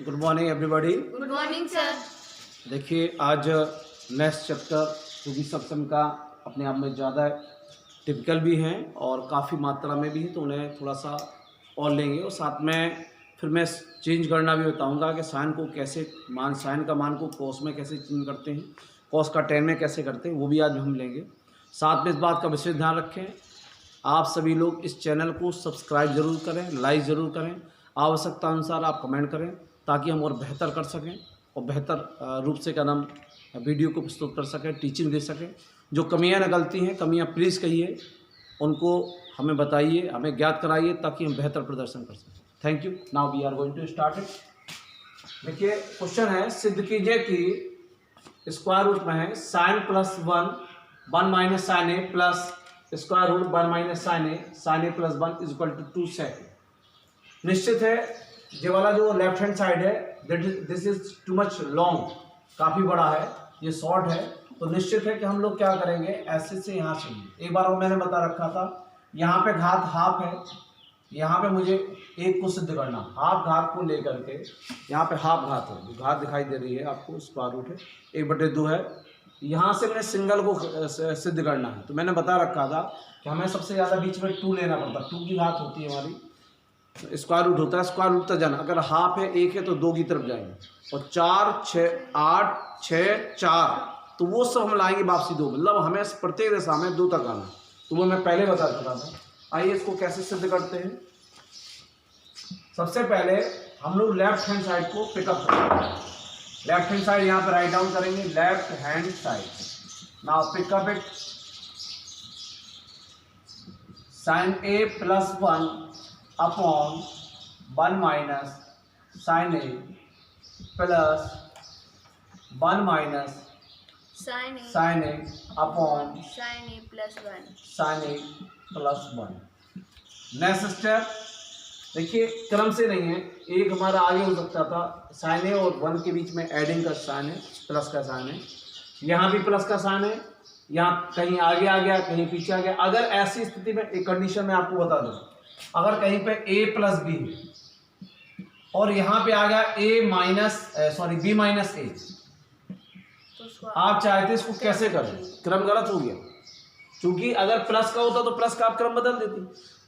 Good morning everybody. Good morning sir. देखिए आज next chapter जो भी सत्संग का अपने आप में ज़्यादा टिपिकल भी हैं और काफ़ी मात्रा में भी हैं, तो उन्हें थोड़ा सा और लेंगे और साथ में फिर मैं चेंज करना भी बताऊंगा कि साइन को कैसे साइन का मान को कॉस में कैसे चेंज करते हैं, कॉस का टेन में कैसे करते हैं, वो भी आज हम लेंगे। साथ में इस बात का विशेष ध्यान रखें, आप सभी लोग इस चैनल को सब्सक्राइब ज़रूर करें, लाइक ज़रूर करें, आवश्यकता अनुसार आप कमेंट करें ताकि हम और बेहतर कर सकें और बेहतर रूप से क्या नाम वीडियो को प्रस्तुत कर सकें, टीचिंग दे सकें। जो कमियां निकलती हैं, कमियां प्लीज़ कहिए, उनको हमें बताइए, हमें ज्ञात कराइए ताकि हम बेहतर प्रदर्शन कर सकें। Thank you. Now we are going to start it. देखिए क्वेश्चन है, सिद्ध कीजिए कि स्क्वायर रूट में है sine plus one minus sine A plus square root 1 minus sine A plus 1 is equal to 2 sec. निश्चित है ये वाला जो लेफ्ट हैंड साइड है this is too much long, काफ़ी बड़ा है, ये शॉर्ट है, तो निश्चित है कि हम लोग क्या करेंगे, ऐसे से यहाँ चलिए। एक बार वो मैंने बता रखा था, यहाँ पे घात हाफ है, यहाँ पे मुझे एक को सिद्ध करना, हाफ घात को लेकर के यहाँ पे हाफ घात है, जो घात दिखाई दे रही है आपको स्क्वायर रूट है 1/2 है, यहाँ से मैंने सिंगल को सिद्ध करना है। तो मैंने बता रखा था कि हमें सबसे ज़्यादा बीच में 2 लेना पड़ता है, 2 की घात होती है हमारी, स्क्वायर रूट होता है, स्क्वायर रूट तक जाना, अगर हाफ है 1 है तो 2 की तरफ जाएंगे, और 4 6 8 6 4 तो वो सब हम लाएंगे वापसी 2, मतलब हमें प्रत्येक दिशा में 2 तक आना, तो वो मैं पहले बता चुका था। आइए इसको कैसे सिद्ध करते हैं। सबसे पहले हम लोग लेफ्ट हैंड साइड को पिकअप करेंगे, लेफ्ट हैंड साइड यहाँ पे राइट डाउन करेंगे, left hand side. Now pick up it, sine A plus 1 upon 1 minus sine A plus 1 minus sine A upon sine A plus 1 sine A plus 1। Next step देखिए, क्रम से नहीं है, एक हमारा आगे हो सकता था, साइन ए और 1 के बीच में एडिंग का साइन है, प्लस का साइन है, यहाँ भी प्लस का साइन है, यहाँ कहीं आगे आ गया कहीं पीछे आ गया। अगर ऐसी स्थिति में एक कंडीशन में आपको बता दूं, अगर कहीं पे a प्लस बी और यहाँ पे आ गया बी माइनस ए, आप चाहते इसको कैसे करें, क्रम गलत हो गया, क्योंकि अगर प्लस का होता तो प्लस का आप क्रम बदल देती।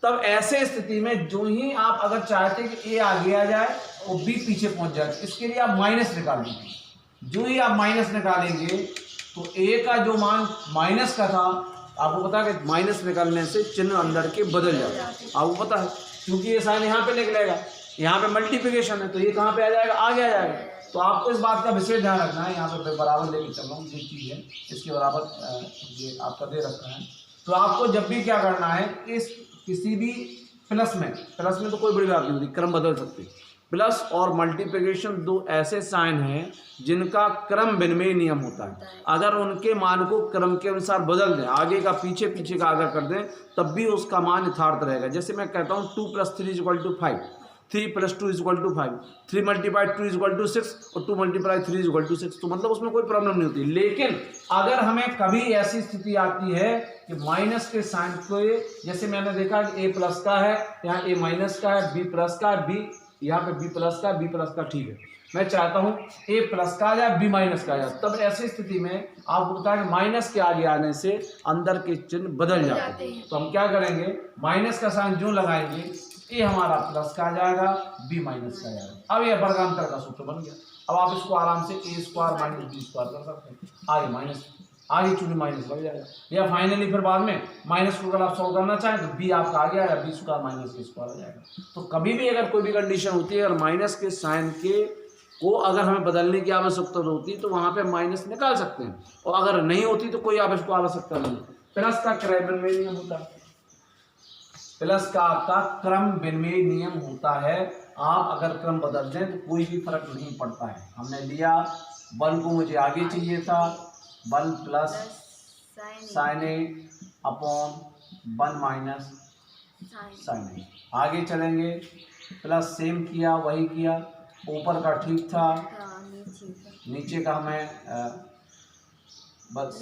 तब ऐसे स्थिति में जो ही आप अगर चाहते कि a आगे आ जाए और b पीछे पहुंच जाए, इसके लिए आप माइनस निकाल दीजिए। जो ही आप माइनस निकालेंगे तो a का जो मान माइनस का था, आपको पता है कि माइनस निकालने से चिन्ह अंदर के बदल जाता है, आपको पता है, क्योंकि ये साइन यहाँ पे निकलेगा, यहाँ पे मल्टीप्लिकेशन है, तो ये कहाँ पे आ जाएगा, आगे आ जाएगा। तो आपको इस बात का विशेष ध्यान रखना है, यहाँ पे बराबर लेके चल रहा हूँ, ये चीज़ है इसके बराबर ये आपका दे रखा है। तो आपको जब भी क्या करना है, इस किसी भी प्लस में तो कोई बड़ी बात नहीं होती, क्रम बदल सकती, प्लस और मल्टीप्लिकेशन 2 ऐसे साइन हैं जिनका क्रम विनिमय नियम होता है, अगर उनके मान को क्रम के अनुसार बदल दें, आगे का पीछे पीछे का आगे कर दें, तब भी उसका मान यथार्थ रहेगा। जैसे मैं कहता हूँ 2 + 3 = 5, 3 + 2 = 5, 3 × 2 = 6 और 2 × 3 = 6, तो मतलब उसमें कोई प्रॉब्लम नहीं होती। लेकिन अगर हमें कभी ऐसी स्थिति आती है कि माइनस के साइन को, जैसे मैंने देखा कि a प्लस का है, यहाँ a माइनस का है, b प्लस का है, b यहाँ पे b प्लस का, ठीक है, मैं चाहता हूँ a प्लस का आ जाए, b माइनस का आ जाए, तब ऐसी स्थिति में आपको पता है कि माइनस के आगे आने से अंदर के चिन्ह बदल जाते हैं। तो हम क्या करेंगे, माइनस का साइन जो लगाएंगे, a हमारा प्लस का आ जाएगा, b माइनस का आ जाएगा। अब यह वर्गांतर का सूत्र बन गया। अब आप इसको आराम से a² - b² कर सकते हैं, आगे चूंकि माइनस लग जाएगा, या फाइनली फिर बाद में माइनस को अगर आप सॉल्व करना चाहें तो b आपका आ गया, या b² - a² आ जाएगा। तो कभी भी अगर कोई भी कंडीशन होती है, अगर माइनस के साइन को अगर हमें बदलने की आवश्यकता होती है तो वहां पे माइनस निकाल सकते हैं, और अगर नहीं होती तो कोई आवश्यकता नहीं। प्लस का क्रम विनिमय नियम होता है, प्लस का आपका क्रम विनिमय नियम होता है। आप अगर क्रम बदल दें तो कोई भी फर्क नहीं पड़ता है। हमने लिया 1 को मुझे आगे चाहिए था, 1 plus sine A upon 1 minus sine ए, आगे चलेंगे, प्लस सेम किया, वही किया, ऊपर का ठीक था, नीचे का हमें बस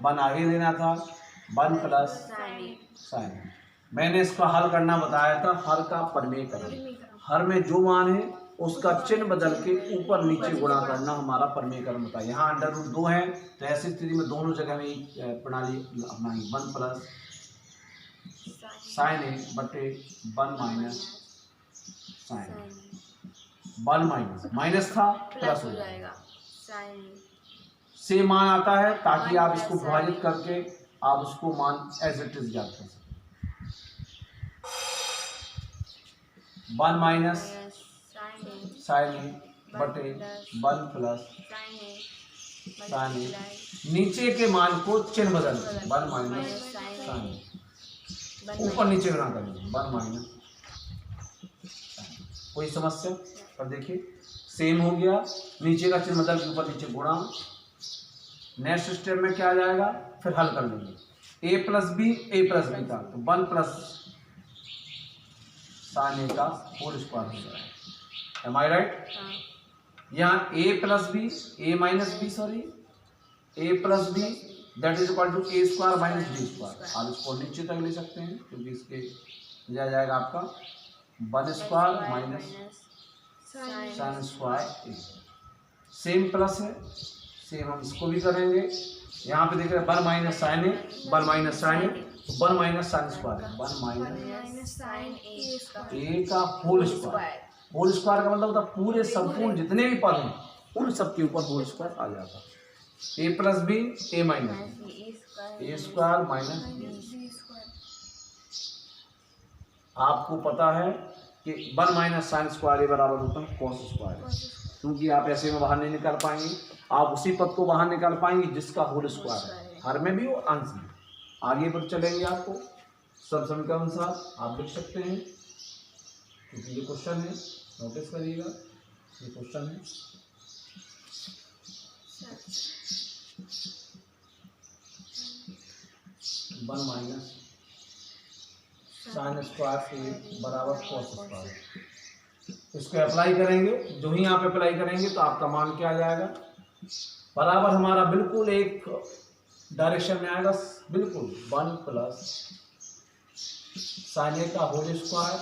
1 आगे लेना था, 1 प्लस साइन ए। मैंने इसका हल करना बताया था, हर का परिमेय करें, हर में जो मान है उसका चिन्ह बदल के ऊपर नीचे गुणा करना हमारा प्रमेयकरण होता है। यहाँ अंडर रूट 2 है तो ऐसी स्थिति में दोनों जगह में प्रणाली अपनाएंगे 1 प्लस साइन ए बटे 1 माइनस साइन 1 माइनस था प्लस हो जाएगा से मान आता है ताकि आप इसको विभाजित करके आप उसको मान एज इट इज ज्ञात कर सकते। 1 माइनस साइन ए बटे 1 प्लस साइन ए, नीचे के मान को चिन्ह बदल 1 माइनस साइन ए, ऊपर नीचे गुणा करेंगे 1 माइनस। कोई समस्या? पर देखिए सेम हो गया, नीचे का चिन्ह बदल के ऊपर नीचे गुणा। नेक्स्ट स्टेप में क्या आ जाएगा, फिर हल कर लेंगे। ए प्लस बी का तो 1 प्लस साइन ए का होल स्क्वायर हो जाएगा। Am I right? यहाँ A plus B A plus B that is equal to A square minus B square. आप इसको नीचे तक ले सकते हैं क्योंकि इसके लिया जाएगा आपका 1 स्क्वायर माइनस साइन स्क्वायर ए। सेम प्लस है, सेम हम इसको भी करेंगे। यहाँ पे देख रहे हैं 1 माइनस साइन ए 1 माइनस साइन ए तो 1 माइनस साइन स्क्वायर 1 माइनस ए का होल स्क्वायर। होल स्क्वायर का मतलब होता है पूरे संपूर्ण जितने भी पद हैं उन सब के ऊपर होल स्क्वायर आ जाता है। A plus B A minus A square minus B. आपको पता है कि 1 माइनस साइन स्क्वायर ए बराबर होता है कॉस स्क्वायर, क्योंकि आप ऐसे में बाहर नहीं निकाल पाएंगे। आप उसी पद को बाहर निकाल पाएंगे जिसका होल स्क्वायर है, हर में भी और अंश में। आगे पर चलेंगे, आपको सब समय के अनुसार आप लिख सकते हैं क्योंकि ये क्वेश्चन है, नोटिस करिएगा ये क्वेश्चन है। वन माइनस साइन स्क्वायर ए बराबर कॉस स्क्वायर। इसको अप्लाई करेंगे, जो ही आप अप्लाई करेंगे तो आपका मान क्या आ जाएगा, बराबर हमारा बिल्कुल एक डायरेक्शन में आएगा, बिल्कुल 1 प्लस साइन ए का होल स्क्वायर।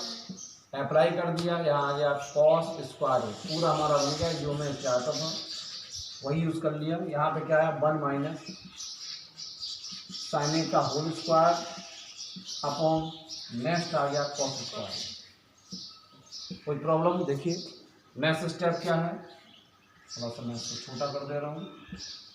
अप्लाई कर दिया, यहाँ आ गया कॉस स्क्वायर पूरा हमारा बन गया, जो मैं चाहता था वही यूज कर लिया। यहाँ पे क्या है 1 माइनस साइन ए का होल स्क्वायर अपॉन नेक्स्ट आ गया कॉस स्क्वायर। कोई प्रॉब्लम? देखिए नेक्स्ट स्टेप क्या है, थोड़ा सा मैं इसको छोटा कर दे रहा हूँ।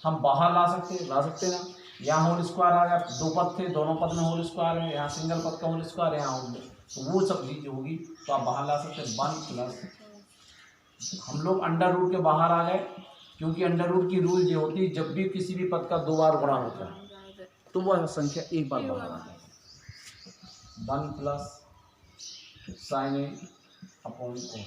हम बाहर ला सकते ना। यहाँ होल स्क्वायर आ गया, 2 पद थे, दोनों पद में होल स्क्वायर है, यहाँ सिंगल पद का होल स्क्वायर है, यहाँ होल, तो वो सब चीज होगी तो आप बाहर ला सकते हैं 1 प्लस। हम लोग अंडर रूट के बाहर आ गए क्योंकि अंडर रूट की रूल ये होती है जब भी किसी भी पद का 2 बार गुणा होता है तो वह संख्या एक बार बाहर आ जाएगी। 1 plus sine A upon cos.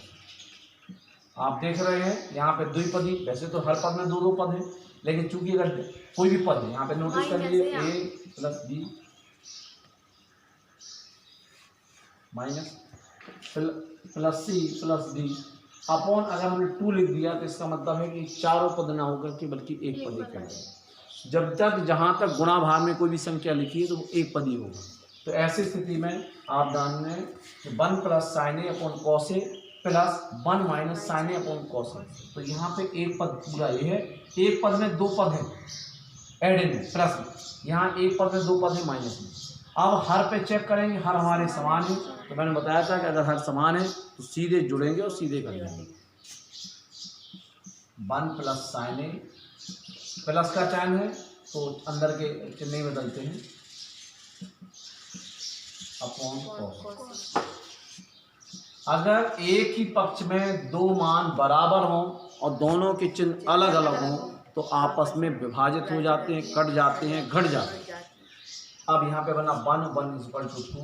आप देख रहे हैं यहाँ पे द्विपदी, वैसे तो हर पद में 2 पद हैं, लेकिन चूंकि अगर कोई भी पद है यहाँ पे नोटिस कर लीजिए A plus B minus plus C plus D upon, अगर हमने 2 लिख दिया तो इसका मतलब है कि चारों पद ना होकर के बल्कि एक पद ही करेंगे। जब तक जहाँ तक गुणा भार में कोई भी संख्या लिखी है तो वो एक पद ही होगा। तो ऐसी स्थिति में आप जानने 1 plus sine A upon cos A plus 1 minus sine A upon cos A. तो यहाँ पे एक पद पूरा ये है, एक पद में 2 पद हैं एड में प्लस में, यहाँ एक पद में 2 पद है माइनस में। अब हर पे चेक करेंगे, हर हमारे समान है, तो मैंने बताया था कि अगर हर समान है तो सीधे जुड़ेंगे और सीधे कर देंगे। 1 प्लस साइन ए, प्लस का चिन्ह है तो अंदर के चिन्ह ही बदलते हैं अपॉन कॉस। अगर एक ही पक्ष में 2 मान बराबर हों और दोनों के चिन्ह अलग अलग हों तो आपस में विभाजित हो जाते हैं, कट जाते हैं, घट जाते हैं। अब यहाँ पे बना 1 is equal to 2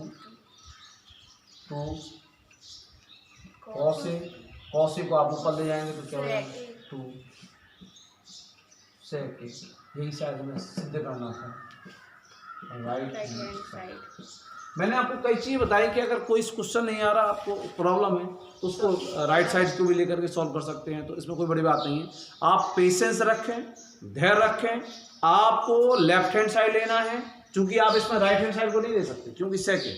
cos A को आप ऊपर ले जाएंगे तो क्या हो जाएगा 2 सेक। यही शायद हमें सिद्ध करना था, राइट हैंड साइड। मैंने आपको कई चीज़ बताई कि अगर कोई क्वेश्चन नहीं आ रहा, आपको प्रॉब्लम है तो उसको राइट साइड को भी लेकर के सॉल्व कर सकते हैं, तो इसमें कोई बड़ी बात नहीं है। आप पेशेंस रखें, धैर्य रखें। आपको लेफ्ट हैंड साइड लेना है, क्योंकि आप इसमें राइट हैंड साइड को नहीं ले सकते, क्योंकि सेक है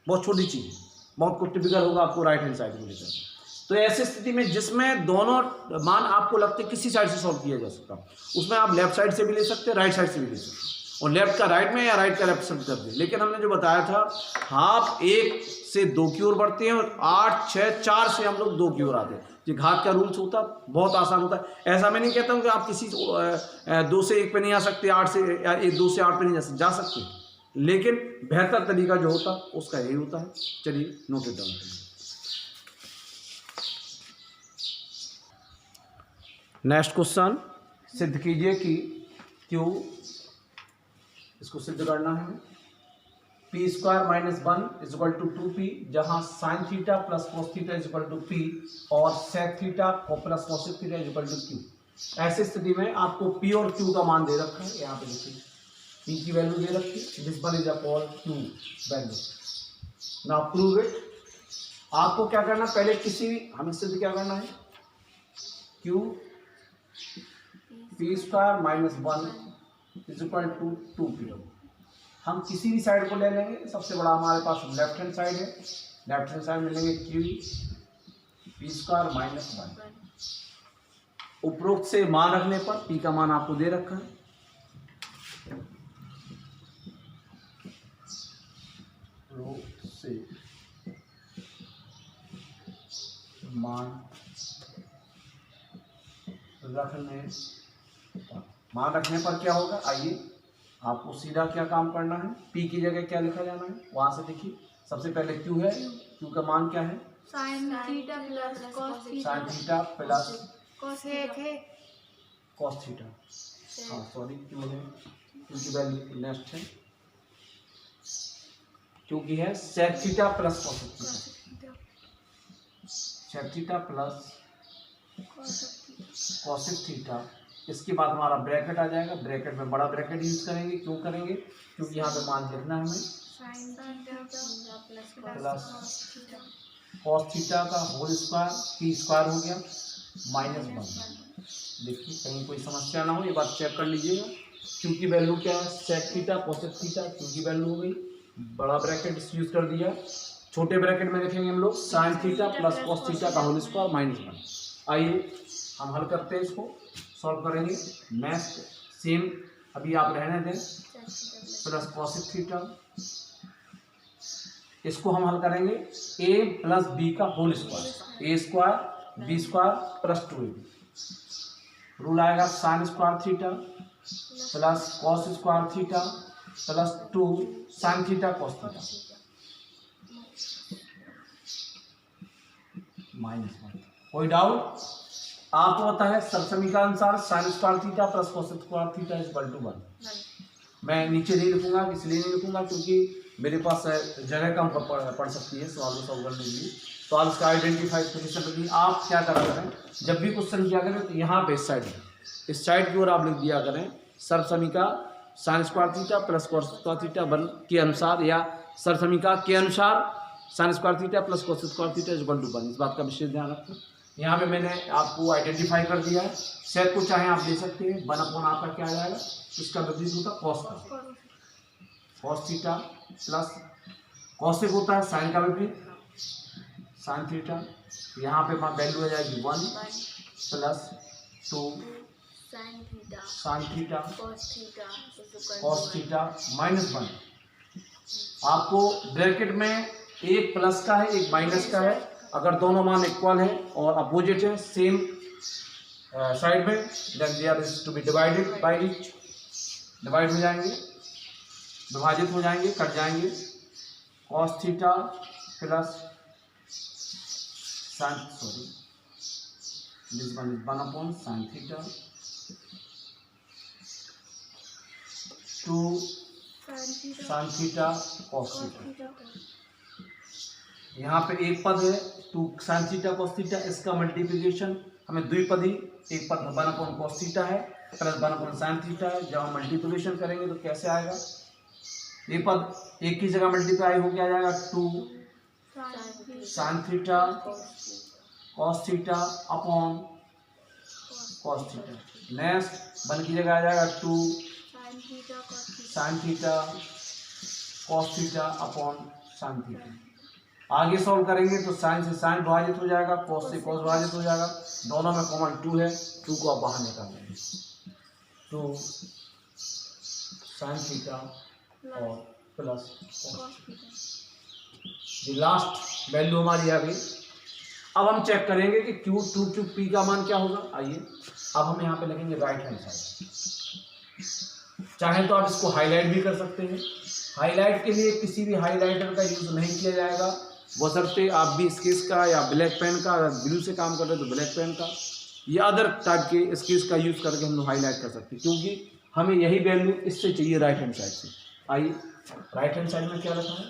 बहुत छोटी चीज़ है, बहुत कुछ टिपिकल होगा आपको राइट हैंड साइड को लेकर। तो ऐसी स्थिति में जिसमें दोनों मान आपको लगते किसी साइड से सॉल्व किया जा सकता, उसमें आप लेफ्ट साइड से भी ले सकते हैं, राइट साइड से भी ले सकते हैं, और लेफ्ट का राइट में या राइट का लेफ्ट से कर दे। लेकिन हमने जो बताया था हाफ 1 से 2 की ओर बढ़ते हैं और 8 6 4 से हम लोग 2 की ओर आते हैं। ये घात का रूल्स होता है, बहुत आसान होता है। ऐसा मैं नहीं कहता हूँ कि आप किसी 2 से 1 पे नहीं आ सकते, 8 से या 2 से 8 पे नहीं जा सकते, लेकिन बेहतर तरीका जो होता उसका यही होता है। चलिए नोट इट डाउन करिए। नेक्स्ट क्वेश्चन, सिद्ध कीजिए कि क्यू, इसको सिद्ध करना है, P square minus 1 is equal to 2p, जहां sine theta plus cos theta is equal to p और sec theta plus cosec theta is equal to q। ऐसी स्थिति में आपको p और q का मान दे रखा है, यहाँ पे देखिए p की वैल्यू दे रखी है, this one is upon q value. Now prove it. आपको क्या करना, पहले किसी हमें सिद्ध क्या करना है, q p square minus 1 is equal to 2p। हम किसी भी साइड को ले लेंगे, सबसे बड़ा हमारे पास लेफ्ट हैंड साइड है, लेफ्ट हैंड साइड में लेंगे q p स्क्वायर माइनस 1। उपरोक्त से मान रखने पर p का मान आपको दे रखा है, उपरोक्त से मान रखने पर क्या होगा, आइए आपको सीधा क्या काम करना है, p की जगह क्या लिखा जाना है, वहां से देखिए। सबसे पहले q है, q का मान क्या है, sine theta plus cos sine theta plus sec है कॉस थीटा, हाँ सॉरी q है, q की वैल्यू नेक्स्ट है, क्योंकि है sec theta plus cosec theta, sec theta plus cosec theta. इसके बाद हमारा ब्रैकेट आ जाएगा, ब्रैकेट में बड़ा ब्रैकेट यूज करेंगे, क्यों करेंगे, क्योंकि यहाँ पे मान लिखना है हमें प्लस कॉस थीटा का होल स्क्वायर, p स्क्वायर हो गया माइनस 1। देखिए कहीं कोई समस्या ना हो, ये बात चेक कर लीजिएगा। q की वैल्यू क्या है, sec theta cosec theta, q की वैल्यू हो गई, बड़ा ब्रैकेट यूज कर दिया, छोटे ब्रैकेट में लिखेंगे हम लोग sign theta plus cos theta का होल स्क्वायर माइनस 1। आइए हम हल करते हैं, इसको सॉल्व करेंगे। नेक्स्ट सेम अभी आप रहने दें, प्लस कॉसेक थीटा, इसको हम हल करेंगे a प्लस बी का whole square, a square B square plus 2ab। Rule आएगा sine square theta plus cos square theta plus 2 sine theta cos theta minus 1। कोई डाउट? आपको पता है समीकरणानुसार sine square theta plus cos square theta is equal to 1। मैं नीचे नहीं लिखूंगा, इसलिए नहीं लिखूंगा क्योंकि मेरे पास जगह कम पड़ सकती है सवाल को सॉल्व करने के लिए। तो आप इसका आइडेंटिफाई पोजिशन आप क्या करा करें, जब भी क्वेश्चन किया करें तो यहाँ पे इस साइड की ओर आप लिख दिया करें सर्व समीका sine square theta plus cos square theta 1 के अनुसार, या सर्व समीका के अनुसार sine square theta plus cos square theta is equal to 1। इस बात का विशेष ध्यान रखें। यहाँ पे मैंने आपको आइडेंटिफाई कर दिया है, सेट को चाहे आप ले सकते हैं, 1 आपका क्या आ जाएगा, इसका विपरीत होता है कॉस का, कॉस थीटा प्लस कॉसेक होता है साइन का विपरीत साइन थीटा, यहाँ पे वैल्यू आ जाएगी 1 plus 2 sine theta cos theta minus 1। आपको ब्रैकेट में एक प्लस का है एक माइनस का है, अगर दोनों मान इक्वल है और अपोजिट है सेम साइड में, then they are to be divided by each, divide हो जाएंगे, विभाजित हो जाएंगे, कट जाएंगे। Cos theta plus sine, sorry this one is 1 upon sine theta 2 sine theta cos theta. यहाँ पे एक पद है 2 साइन थीटा कॉस थीटा, इसका मल्टीप्लिकेशन हमें द्विपदी, एक पद 1 अपॉन कॉस थीटा है प्लस 1 अपॉन साइन थीटा है। जब हम मल्टीप्लिकेशन करेंगे तो कैसे आएगा, ये पद एक की जगह मल्टीप्लाई हो क्या जाएगा 2 sine theta cos theta upon cos theta. Next 1 की जगह आ जाएगा 2 sine theta cos theta upon sine theta. आगे सॉल्व करेंगे तो साइन से साइन विभाजित हो जाएगा, कॉस से कॉस विभाजित हो जाएगा, दोनों में कॉमन 2 है, 2 को आप बाहर निकाल लेंगे, तो साइन थीटा और प्लस कॉस थीटा। ये लास्ट वैल्यू हमारी आ गई। अब हम चेक करेंगे कि क्यू टू क्यू पी का मान क्या होगा। आइए अब हम यहाँ पे लिखेंगे राइट हैंड साइड। चाहे तो आप इसको हाईलाइट भी कर सकते हैं। हाईलाइट के लिए किसी भी हाईलाइटर का यूज नहीं किया जाएगा, बशर्ते आप भी स्केच का या ब्लैक पेन का, ब्लू से काम कर रहे हैं तो ब्लैक पेन का या अदर टाइप के स्केच का यूज करके हम लोग हाईलाइट कर सकते हैं, क्योंकि हमें यही वैल्यू इससे चाहिए राइट हैंड साइड से। आइए राइट हैंड साइड में क्या रखा है,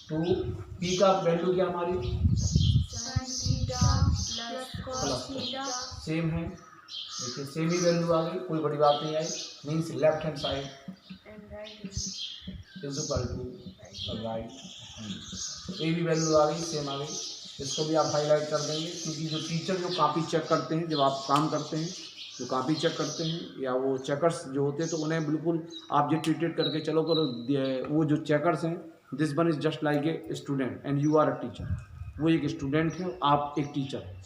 2p का वैल्यू क्या हमारी सेम है, देखिए सेम ही वैल्यू आ गई, कोई बड़ी बात नहीं आई। Means left hand side is equal to right hand, ये भी वैल्यू आ गई, सेम आ गई। इसको भी आप हाईलाइट कर देंगे, क्योंकि जो टीचर जो कॉपी चेक करते हैं, जब आप काम करते हैं जो कॉपी चेक करते हैं या वो चेकर्स जो होते हैं, तो उन्हें बिल्कुल आप जो ट्रीटेड करके चलो करो, वो जो चेकर्स हैं, this one is just like a student and you are a teacher, वो एक स्टूडेंट है, आप एक टीचर हैं।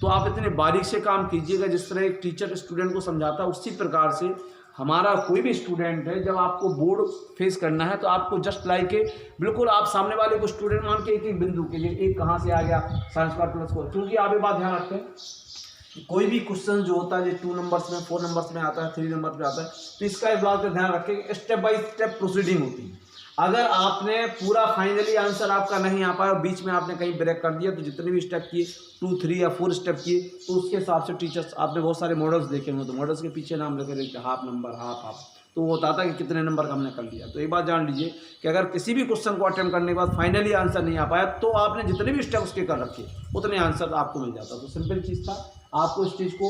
तो आप इतने बारीक से काम कीजिएगा, जिस तरह एक टीचर स्टूडेंट को समझाता है, उसी प्रकार से हमारा कोई भी स्टूडेंट है, जब आपको बोर्ड फेस करना है तो आपको जस्ट लाइक ए बिल्कुल आप सामने वाले को स्टूडेंट मान के एक एक बिंदु के लिए, एक कहाँ से आ गया साइंस का प्लस को, क्योंकि आप ये बात ध्यान रखते हैं कोई भी क्वेश्चन जो होता है जो 2 नंबर्स में 4 नंबर्स में आता है 3 नंबर पे आता है, तो इसका इस बात का ध्यान रखें, स्टेप बाय स्टेप प्रोसीडिंग होती है। अगर आपने पूरा फाइनली आंसर आपका नहीं आ पाया, बीच में आपने कहीं ब्रेक कर दिया, तो जितने भी स्टेप किए 2, 3 या 4 स्टेप किए, तो उसके हिसाब से टीचर्स, आपने बहुत सारे मॉडल्स देखे होंगे, तो मॉडल्स के पीछे नाम लिखे रहते हैं, हाफ नंबर हाफ, तो वो बताता है कि कितने नंबर का हमने कर लिया। तो एक बात जान लीजिए कि अगर किसी भी क्वेश्चन को अटेम्प्ट करने के बाद फाइनली आंसर नहीं आ पाया, तो आपने जितने भी स्टेप उसके कर रखे उतने आंसर आपको मिल जाता। तो सिंपल चीज़ था, आपको इस चीज़ को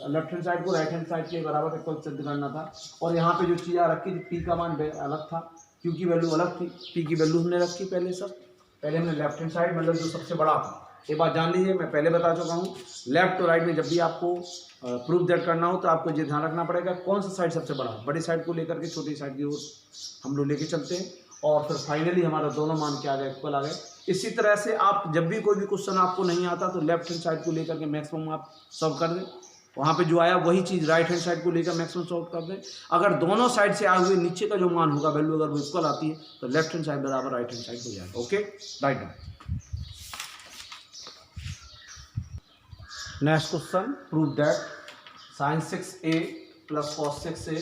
लेफ्ट हैंड साइड को राइट हैंड साइड के बराबर इक्वल सिद्ध करना था। और यहाँ पे जो चीज़ आ रखी थी, पी का मान अलग था, क्यू की वैल्यू अलग थी, पी की वैल्यू हमने रखी पहले। सर पहले हमने लेफ्ट हैंड साइड मतलब जो सबसे बड़ा था, ये बात जान लीजिए, मैं पहले बता चुका हूँ, लेफ्ट और राइट में जब भी आपको प्रूफ दैट करना हो तो आपको ये ध्यान रखना पड़ेगा कौन सा साइड सबसे बड़ा, बड़ी साइड को लेकर के छोटी साइड की ओर हम लोग लेके चलते हैं, और फिर फाइनली हमारा दोनों मान क्या आ गए, इक्वल आ गए। इसी तरह से आप जब भी कोई भी क्वेश्चन आपको नहीं आता तो लेफ्ट हैंड साइड को लेकर के मैक्सिमम आप सॉल्व कर दें, वहाँ पे जो आया वही चीज़ राइट हैंड साइड को लेकर मैक्सिमम सॉल्व कर दें। अगर दोनों साइड से आए हुए नीचे का जो मान होगा वैल्यू अगर वो इक्वल आती है तो लेफ्ट हैंड साइड बराबर राइट हैंड साइड हो जाएगा। Okay, write down. Next question, prove that sin 6a plus cos 6a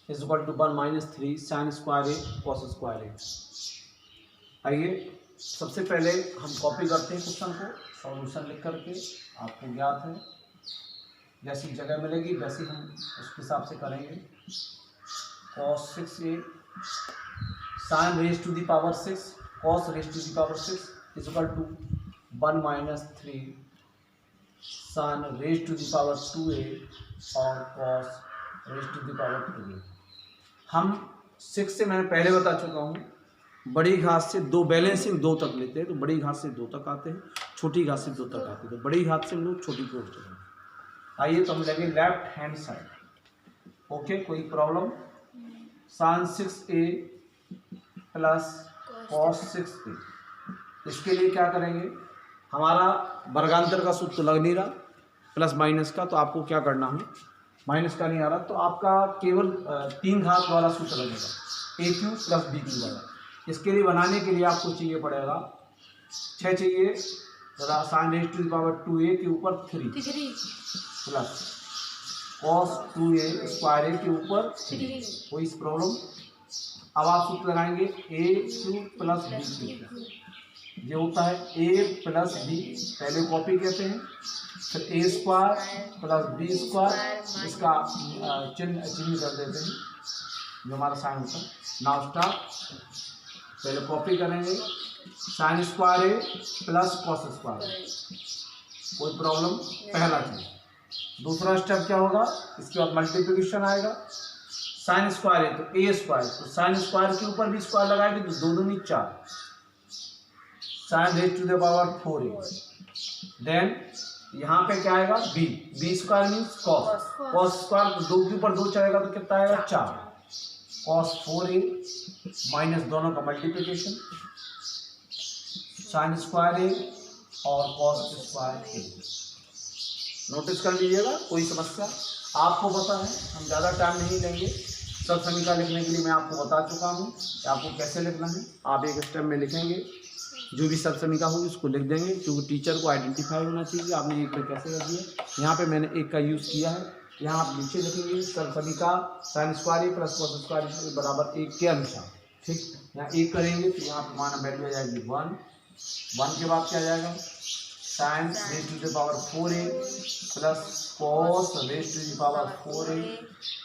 is equal to 1 - 3 sin square a cos square a। आइए सबसे पहले हम कॉपी करते हैं क्वेश्चन को, सॉल्यूशन लिख करके, आपको ज्ञात है जैसी जगह मिलेगी वैसे हम उसके हिसाब से करेंगे। cos 6a sin raised to the power 6 cos raised to the power 6 is equal to 1 - 3 sin raised to the power 2a और cos raised to the power 2a। हम 6 से मैंने पहले बता चुका हूँ, बड़ी घात से 2 बैलेंसिंग 2 तक लेते हैं, तो बड़ी घात से 2 तक आते हैं, छोटी घात से 2 तक आते हैं, तो बड़ी घात से हम लोग छोटी की ओर चलेंगे। आइए तो हम लेंगे लेफ्ट हैंड साइड। ओके, कोई problem, sin 6a plus cos 6a, इसके लिए क्या करेंगे, हमारा वर्गांतर का सूत्र लग नहीं रहा, प्लस माइनस का, तो आपको क्या करना है, माइनस का नहीं आ रहा तो आपका केवल 3 घात वाला सूत्र लगेगा, a Q plus b Q वाला। इसके लिए बनाने के लिए आपको चाहिए पड़ेगा 6 चाहिए, sin raised to the power 2a के ऊपर 3 plus cos 2a square a के ऊपर 3। कोई इस प्रॉब्लम। अब आप सूत्र लगाएंगे a Q plus b Q, ये होता है a प्लस b, पहले कॉपी कहते हैं, फिर a square plus b square, इसका चिन्ह कर देते हैं जो हमारा साइन होता है। नाउ स्टार्ट, पहले कॉपी करेंगे sine square a plus cos square, कोई प्रॉब्लम, पहला चीज। दूसरा स्टेप क्या होगा, इसके बाद मल्टीप्लिकेशन आएगा, साइन स्क्वायर है तो a स्क्वायर, तो साइन स्क्वायर के ऊपर भी स्क्वायर लगाएंगे तो 2 दूनी 4, sin raised to the power 4a। Then यहाँ पे क्या आएगा, b square means cos square, तो 2 के ऊपर 2 चलेगा तो कितना आएगा 4, cos 4a माइनस दोनों का मल्टीप्लिकेशन sin स्क्वायर a और cos स्क्वायर a। नोटिस कर लीजिएगा, कोई समस्या? आपको पता है, हम ज़्यादा टाइम नहीं लेंगे। सब समीकरण लिखने के लिए मैं आपको बता चुका हूँ कि आपको कैसे लिखना है। आप एक स्टेप में लिखेंगे, जो भी सब समीकरण होगी उसको लिख देंगे, क्योंकि टीचर को आइडेंटिफाई होना चाहिए आपने एक पे कैसे रख दिया। यहाँ पे मैंने एक का यूज़ किया है। यहाँ आप नीचे लिखेंगे सब समीकरण sin square a plus cos square a बराबर 1 के अनुसार। ठीक, यहाँ एक करेंगे तो यहाँ पर हमारा वैल्यू आ जाएगी 1 के बाद क्या आ जाएगा sin raise to the power 4a plus cos raise to the power 4a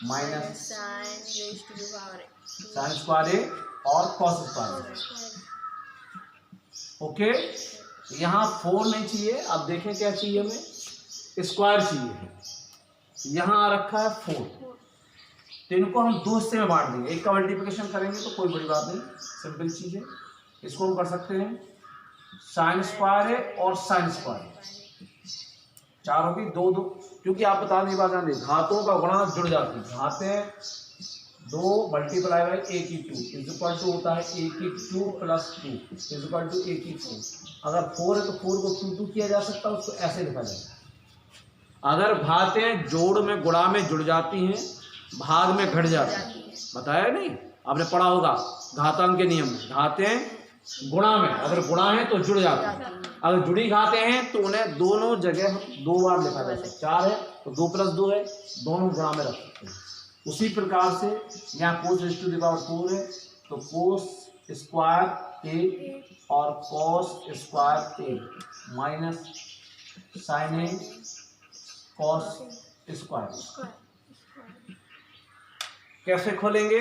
minus sin square a और cos स्क्वायर a। ओके, यहाँ 4 नहीं चाहिए, अब देखें क्या चाहिए हमें, स्क्वायर चाहिए है। यहाँ आ रखा है 4, तो इनको हम दो हिस्से में बांट देंगे। एक का मल्टीप्लिकेशन करेंगे तो कोई बड़ी बात नहीं, सिंपल चीज़ है। इसको हम कर सकते हैं sin स्क्वायर है और sin स्क्वायर है, चारों की दो दो, क्योंकि आप बता नहीं बात जान घातों का गुणा जुड़ जाती है। घातें 2 मल्टीप्लाई बाई a की 2 इज इक्वल टू होता है a की 2 plus 2 is equal to a की 4। अगर 4 है तो 4 को 2 किया जा सकता है, उसको ऐसे लिखा जाएगा। अगर घातें जोड़ में गुणा में जुड़ जाती हैं, भाग में घट जाती हैं, बताया नहीं आपने पढ़ा होगा घातांक के नियम में। घातें गुणा में अगर गुणा है तो जुड़ जाती हैं, अगर जुड़ी घातें हैं तो उन्हें दोनों जगह हम 2 बार लिखा जा सकता है। 4 है तो 2 प्लस 2 है, दोनों गुणा में रख सकते हैं। उसी प्रकार से यहाँ cos raise to the power 4 है तो cos स्क्वायर a और cos square a minus sin a cos square. कैसे खोलेंगे?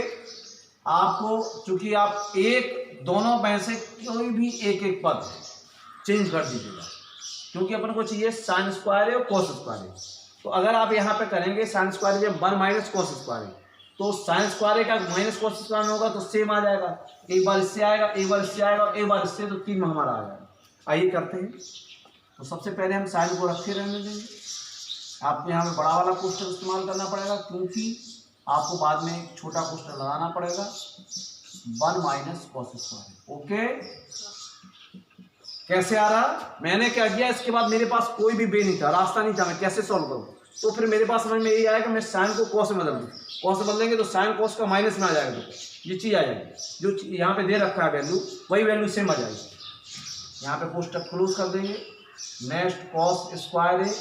आपको चूंकि आप एक दोनों में से कोई भी एक पद चेंज कर दीजिएगा, क्योंकि अपन को चाहिए sin स्क्वायर है और cos स्क्वायर है। तो अगर आप यहाँ पे करेंगे sin स्क्वायर जब 1 माइनस cos स्क्वायर है, तो sin स्क्वायर का माइनस cos स्क्वायर होगा तो सेम आ जाएगा। एक बार इससे आएगा, एक बार इससे आएगा, एक बार इससे, तो 3 में हमारा आ जाएगा। आइए करते हैं। तो सबसे पहले हम sin को रखे रहने देंगे। आपको यहाँ पे बड़ा वाला कोष्ठक इस्तेमाल करना पड़ेगा, क्योंकि आपको बाद में एक छोटा कोष्ठक लगाना पड़ेगा 1 माइनस cos स्क्वायर। ओके, कैसे आ रहा? मैंने क्या किया, इसके बाद मेरे पास कोई भी वे नहीं था, रास्ता नहीं था मैं कैसे सॉल्व करूं। तो फिर मेरे पास समझ में यही आया कि मैं साइन को cos में बदल दूं। cos से बदलेंगे तो साइन cos का माइनस में आ जाएगा, तो ये चीज़ आ जाएगी। जो यहाँ पे दे रखा है वैल्यू, वही वैल्यू सेम आ जाएगी। यहाँ पे कोष्ठक क्लोज कर देंगे। नेक्स्ट cos स्क्वायर है,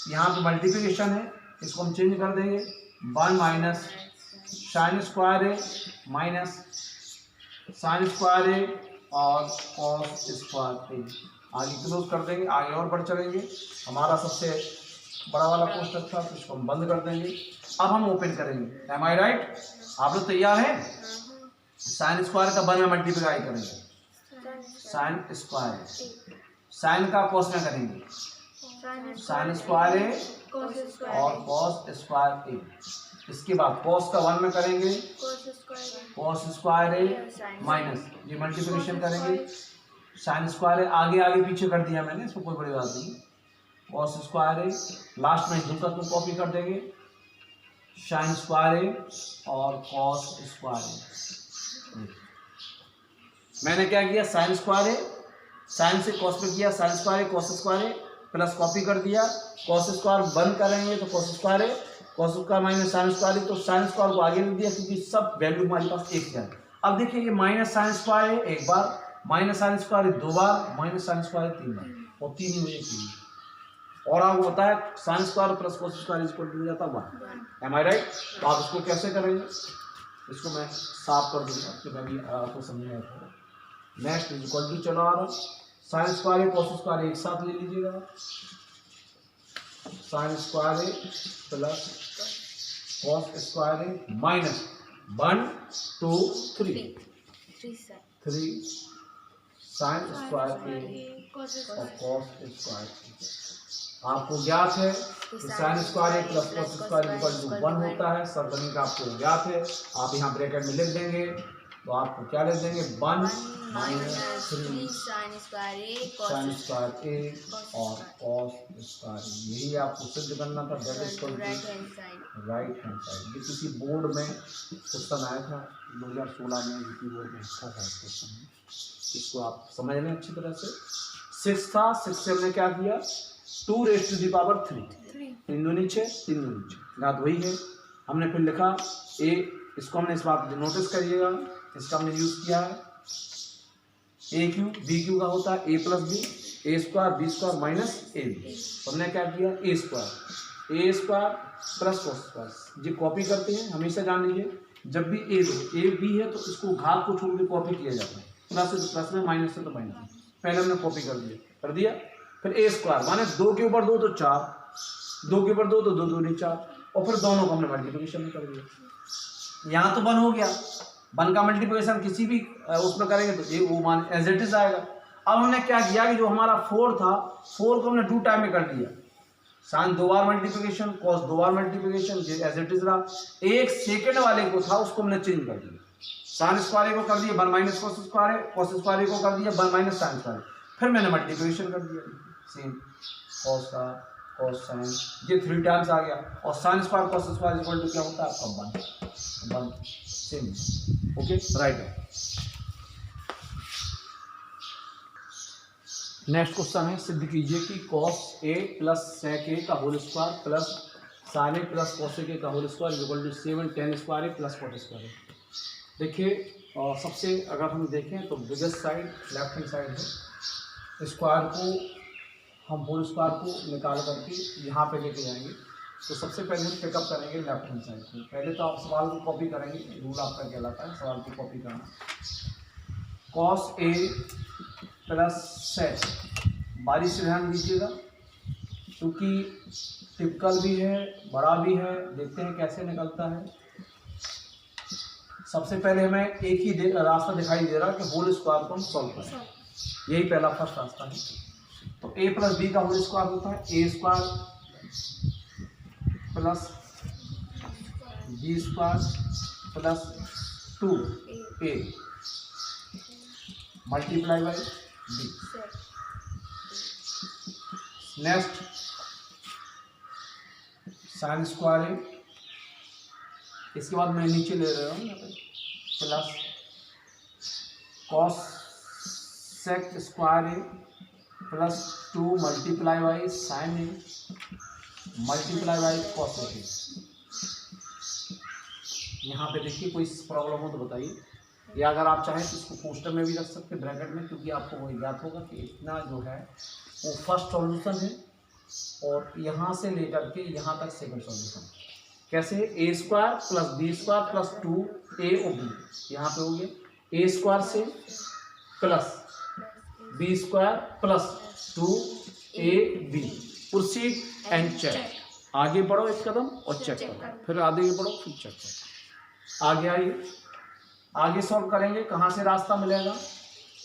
यहाँ पे मल्टीप्लिकेशन है, इसको हम चेंज कर देंगे 1 माइनस साइन स्क्वायर है माइनस साइन स्क्वायर है और cos स्क्वायर है। आगे क्लोज कर देंगे, आगे और बढ़ चलेंगे। हमारा सबसे बड़ा वाला कोष्ठक था तो इसको हम बंद कर देंगे। अब हम ओपन करेंगे। M I right? आप लोग तैयार हैं? साइन स्क्वायर का 1 में मल्टीप्लाई करेंगे, साइन स्क्वायर, साइन का cos में करेंगे साइन स्क्वायर है और cos स्क्वायर है। इसके बाद cos का 1 में करेंगे cos स्क्वायर है माइनस ये मल्टीप्लिकेशन करेंगे साइन स्क्वायर है। आगे आगे पीछे कर दिया मैंने, इसको कोई बड़ी बात नहीं। cos स्क्वायर है, लास्ट में हिंदू तत्व कॉपी कर देंगे साइन स्क्वायर है और cos स्क्वायर है। मैंने क्या किया, साइन स्क्वायर है, साइन से cos पे किया, साइन स्क्वायर है cos स्क्वायर है प्लस कॉपी कर दिया। cos स्क्वायर बंद करेंगे तो cos स्क्वायर है, cos square minus sine square है, तो साइन स्क्वायर को आगे लिख दिया क्योंकि सब वैल्यू हमारे पास एक है। अब देखिए ये माइनस साइन स्क्वायर है एक बार, माइनस साइन स्क्वायर है 2 बार, माइनस साइन स्क्वायर 3 बार और 3 ही मुझे चाहिए। और आपको पता है sine square plus cos square equal to हो जाता है 1। Am I right? तो आप इसको कैसे करेंगे, इसको मैं साफ कर दूंगा कि मैं भी आपको समझाया था। नेक्स्ट इक्वल टू चलो आ रहा, साइन स्क्वायर है cos स्क्वायर एक साथ ले लीजिएगा, साइन स्क्वायर है प्लस cos स्क्वायर है माइनस 1 2 3 साइन स्क्वायर है और cos स्क्वायर है। आपको ज्ञात है कि साइन स्क्वायर है plus cos square equal to 1 होता है। सरदनी का आपको ज्ञात है, आप यहाँ ब्रैकेट में लिख देंगे तो आपको क्या लिख देंगे 1 minus -3 3 sine square A sine cos square A और कॉस स्क्वायर यही आपको सिद्ध करना था। That is equal right to hand side. Right hand side. ये किसी बोर्ड में क्वेश्चन आया था 2016 में, यूपी बोर्ड में था क्वेश्चन। इसको आप समझ लें अच्छी तरह से। 6 था, 6 से हमने क्या किया 2⁻³ 3 दूनी 6 3 दूनी 6 घात वही है। हमने फिर लिखा ए, इसको हमने इस बात नोटिस करिएगा, इसका हमने यूज किया है ए क्यू बी क्यू का होता है A plus B A square B square minus A B. हमने क्या किया A square plus cos square. ये कॉपी करते हैं, हमेशा जान लीजिए जब भी ए बी है तो इसको घात को छोड़ के कॉपी किया जाता है। प्लस है तो प्लस में, माइनस है तो माइनस में। पहले हमने कॉपी कर दिया। फिर ए स्क्वायर माने 2 के ऊपर 2 तो 4, 2 के ऊपर 2 तो 2 दूनी 4 और फिर दोनों को हमने मल्टीप्लिकेशन कर दिया। यहाँ तो 1 हो गया, 1 का मल्टीप्लिकेशन किसी भी उसमें करेंगे तो ये वो मान एज इट इज आएगा। अब हमने क्या किया कि जो हमारा 4 था 4 को हमने 2 टाइम में कर दिया। साइन 2 बार मल्टीप्लिकेशन कॉस 2 बार मल्टीप्लिकेशन एज इट इज रहा। 1 सेकंड वाले को था उसको हमने चेंज कर दिया। साइन स्क्वायर को कर दिया 1 minus cos square, cos square को कर दिया 1 माइनस साइन स्क्वायर। फिर मैंने मल्टीप्लिकेशन कर दिया सेम कॉस का कॉस साइन, ये 3 टाइम्स आ गया। और sine square cos square equal to क्या होता है आपका 1 same. Okay right. Next question है सिद्ध कीजिए कि cos A plus sec A का whole square plus sine A plus cos A का whole square equal to 7 tan square A plus cot square A. देखिए सबसे अगर हम देखें तो biggest side left hand side है। स्क्वायर को हम होल स्क्वायर को निकाल करके यहाँ पे लेके जाएंगे। तो सबसे पहले हम पिकअप करेंगे लेफ्ट हैंड साइड को। पहले तो आप सवाल को कॉपी करेंगे, रूल आपका कहलाता है सवाल को कॉपी करना। कॉस ए प्लस सेक, बारी से ध्यान दीजिएगा क्योंकि टिपिकल भी है बड़ा भी है, देखते हैं कैसे निकलता है। सबसे पहले हमें एक ही रास्ता दिखाई दे रहा है कि होल स्क्वायर को हम सॉल्व करें, यही पहला फर्स्ट रास्ता है। तो a प्लस बी का होल स्क्वायर होता है a square plus B square plus 2a multiply by b। Next sine square है, इसके बाद मैं नीचे ले रहा हूँ प्लस कॉस सेक स्क्वायर है plus 2 multiply by sine A multiply by cos A. यहाँ पे देखिए कोई प्रॉब्लम हो तो बताइए, या अगर आप चाहें तो इसको पोस्टर में भी रख सकते हैं ब्रैकेट में, क्योंकि आपको वो याद होगा कि इतना जो है वो फर्स्ट सॉल्यूशन है और यहाँ से लेकर के यहाँ तक सेकंड सॉल्यूशन। कैसे A square plus B square plus 2a और b, यहाँ पे हो गया ए स्क्वायर से plus B square plus 2ab। Proceed and check, आगे बढ़ो एक कदम और चेक करो, फिर आगे बढ़ो फिर चेक करो। आगे आइए, आगे सॉल्व करेंगे। कहाँ से रास्ता मिलेगा,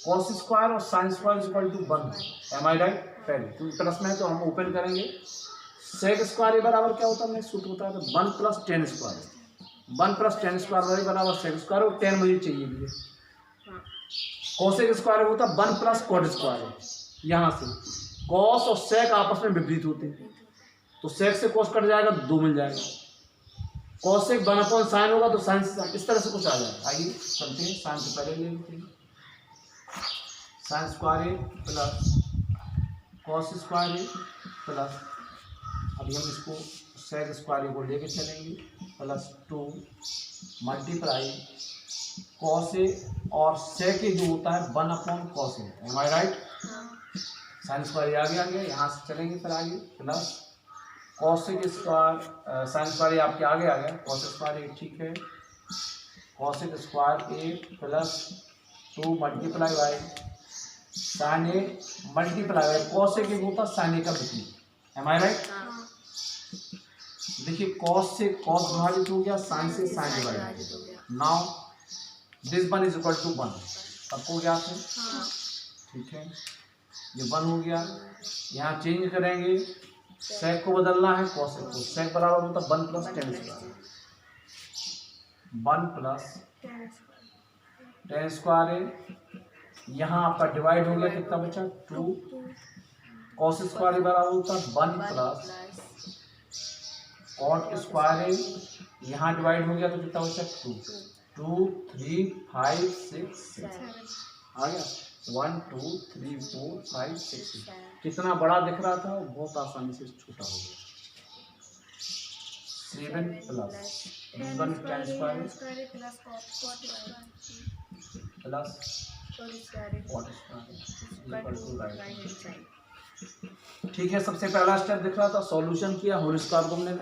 कॉस स्क्वायर और sine square equal to 1, am I right. पहले क्योंकि प्लस में है तो हम ओपन करेंगे। सेक स्क्वायर बराबर क्या होता है, हमने सूत्र होता है तो 1 plus tan square, 1 plus tan square बराबर सेक स्क्वायर और 10 मुझे चाहिए भी है। कॉसेक स्क्वायर होता है 1 प्लस कॉट स्क्वायर, यहाँ से कॉस और सेक आपस में विपरीत होते हैं तो सेक से कॉस कट जाएगा 2 मिल जाएगा। कॉसेक 1/sin होगा तो साइन से, इस तरह से कुछ आ जाएगा। आइए चलते हैं, साइन से पहले ले लेते हैं। Sign square plus cos square plus, अभी हम इसको सेक स्क्वायर को लेके चलेंगे प्लस 2 मल्टीप्लाई कॉस ए और सेक जो होता है 1/cos A, M I right. Sine square आगे आ गया, यहाँ से चलेंगे फिर आगे plus cosec square, sine square आपके आगे आ गया, कॉस स्क्वायर ठीक है, cosec square A plus 2 multiply by sine A multiply by cosec होता है साइन ए का विपरीत, एम आई राइट। देखिए कॉस से कॉस विभाजित हो गया, साइन से साइन डिवाइडेड हो गया। Now this 1 is equal to 1, सबको ज्ञात है ठीक है, ये 1 हो गया। यहाँ चेंज करेंगे, सेक को बदलना है कॉसेक को, सेक बराबर होता है 1 plus tan square, 1 plus tan square A, यहाँ आपका डिवाइड हो गया, कितना बचा 2, cos स्क्वायर ए बराबर होता 1 प्लस cot स्क्वायर ए, यहाँ डिवाइड हो गया तो कितना बचा 2, 2 3 5 6 6 आ गया 1 2 3 4 5 6 6। कितना बड़ा दिख रहा था बहुत आसानी से छोटा हो गया। 7 plus 1 tan square plus cot square equal to right. ठीक है, सबसे पहला स्टेप दिख रहा था, सॉल्यूशन किया, होल स्क्वायर को हमने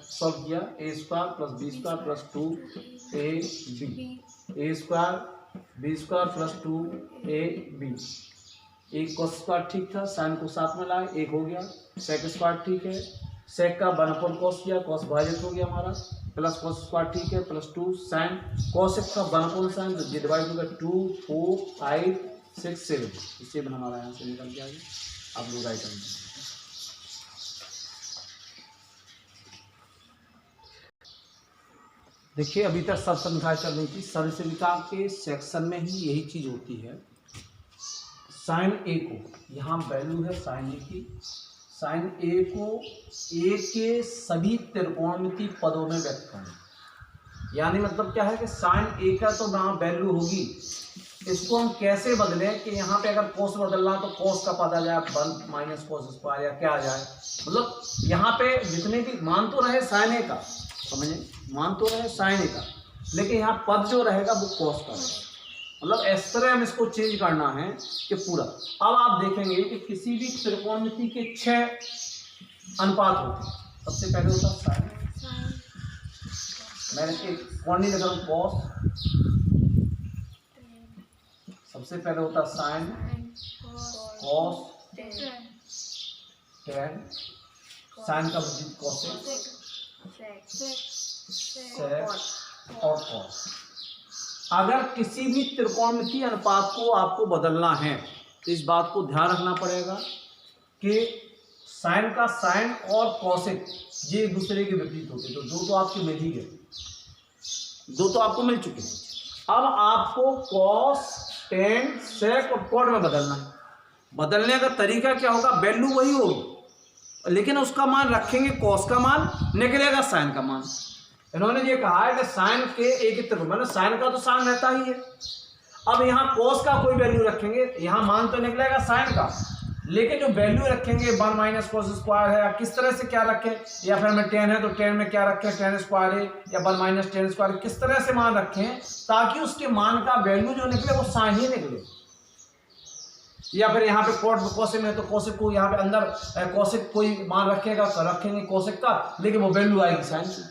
सॉल्व किया, a square plus b square plus 2ab, a square b square plus 2ab। एक cos स्क्वायर ठीक था, साइन को साथ में लाए, एक हो गया, sec स्क्वायर ठीक है, sec का 1/cos किया, cos भाजित हो गया हमारा, प्लस cos स्क्वायर ठीक है, प्लस 2 sin cos का 1/sin तो डिवाइड होगा 2 4 5 6 7, इससे बन हमारा यहाँ से निकल के आगे। अब लोग राइट आएंगे, देखिए अभी तक सब संख्याएं चल रही थी, सरलता के सेक्शन में ही यही चीज होती है। साइन ए को यहाँ वैल्यू है साइन ए की, साइन ए को ए के सभी त्रिकोणमितीय पदों में व्यक्त करना, यानी मतलब क्या है कि साइन ए का तो यहाँ वैल्यू होगी, इसको हम कैसे बदलें कि यहाँ पे अगर कोस बदलना तो कोस का पद आ जाए 1 माइनस कोस स्क्वायर या क्या आ जाए, मतलब यहाँ पे जितने भी मान तो रहे साइन ए का, समझे, मान तो रहे साइन ए का, लेकिन यहाँ पद जो रहेगा वो कोस का रहेगा, मतलब इस तरह हम इसको चेंज करना है कि पूरा। अब आप देखेंगे कि किसी भी त्रिकोणमिति के 6 अनुपात होते हैं, सबसे पहले होता है साइन, मैंने एक कोणी लिख रहा हूँ कॉस, सबसे पहले होता है साइन, कॉस, टेन, साइन का विपरीत कोसेक, सेक और कॉस। अगर किसी भी त्रिकोणमितीय अनुपात को आपको बदलना है तो इस बात को ध्यान रखना पड़ेगा कि साइन का साइन और कॉसेक ये एक दूसरे के विपरीत होते, तो दो तो आपके मिल ही गए, दो तो आपको मिल चुके हैं। अब आपको कॉस, टेन, सेक और कॉट में बदलना है। बदलने का तरीका क्या होगा, वैल्यू वही होगी लेकिन उसका मान रखेंगे, कॉस का मान निकलेगा साइन का मान। इन्होंने ये कहा है कि साइन के एक ही तरफ, मतलब साइन का तो साइन रहता ही है, अब यहाँ कॉस का कोई वैल्यू रखेंगे, यहाँ मान तो निकलेगा साइन का, लेकिन जो वैल्यू रखेंगे 1 माइनस कोस स्क्वायर है, किस तरह से क्या रखें, या फिर में 10 है तो 10 में क्या रखें, 10 स्क्वायर है या 1 माइनस 10 स्क्वायर, किस तरह से मान रखें ताकि उसके मान का वैल्यू जो निकले वो साइन ही निकले। या फिर यहाँ पे कोसेक में तो कोसेक को यहाँ पे अंदर कोसेक कोई मान रखेगा तो रखेंगे कोसेक का, लेकिन वो वैल्यू आएगी साइन की।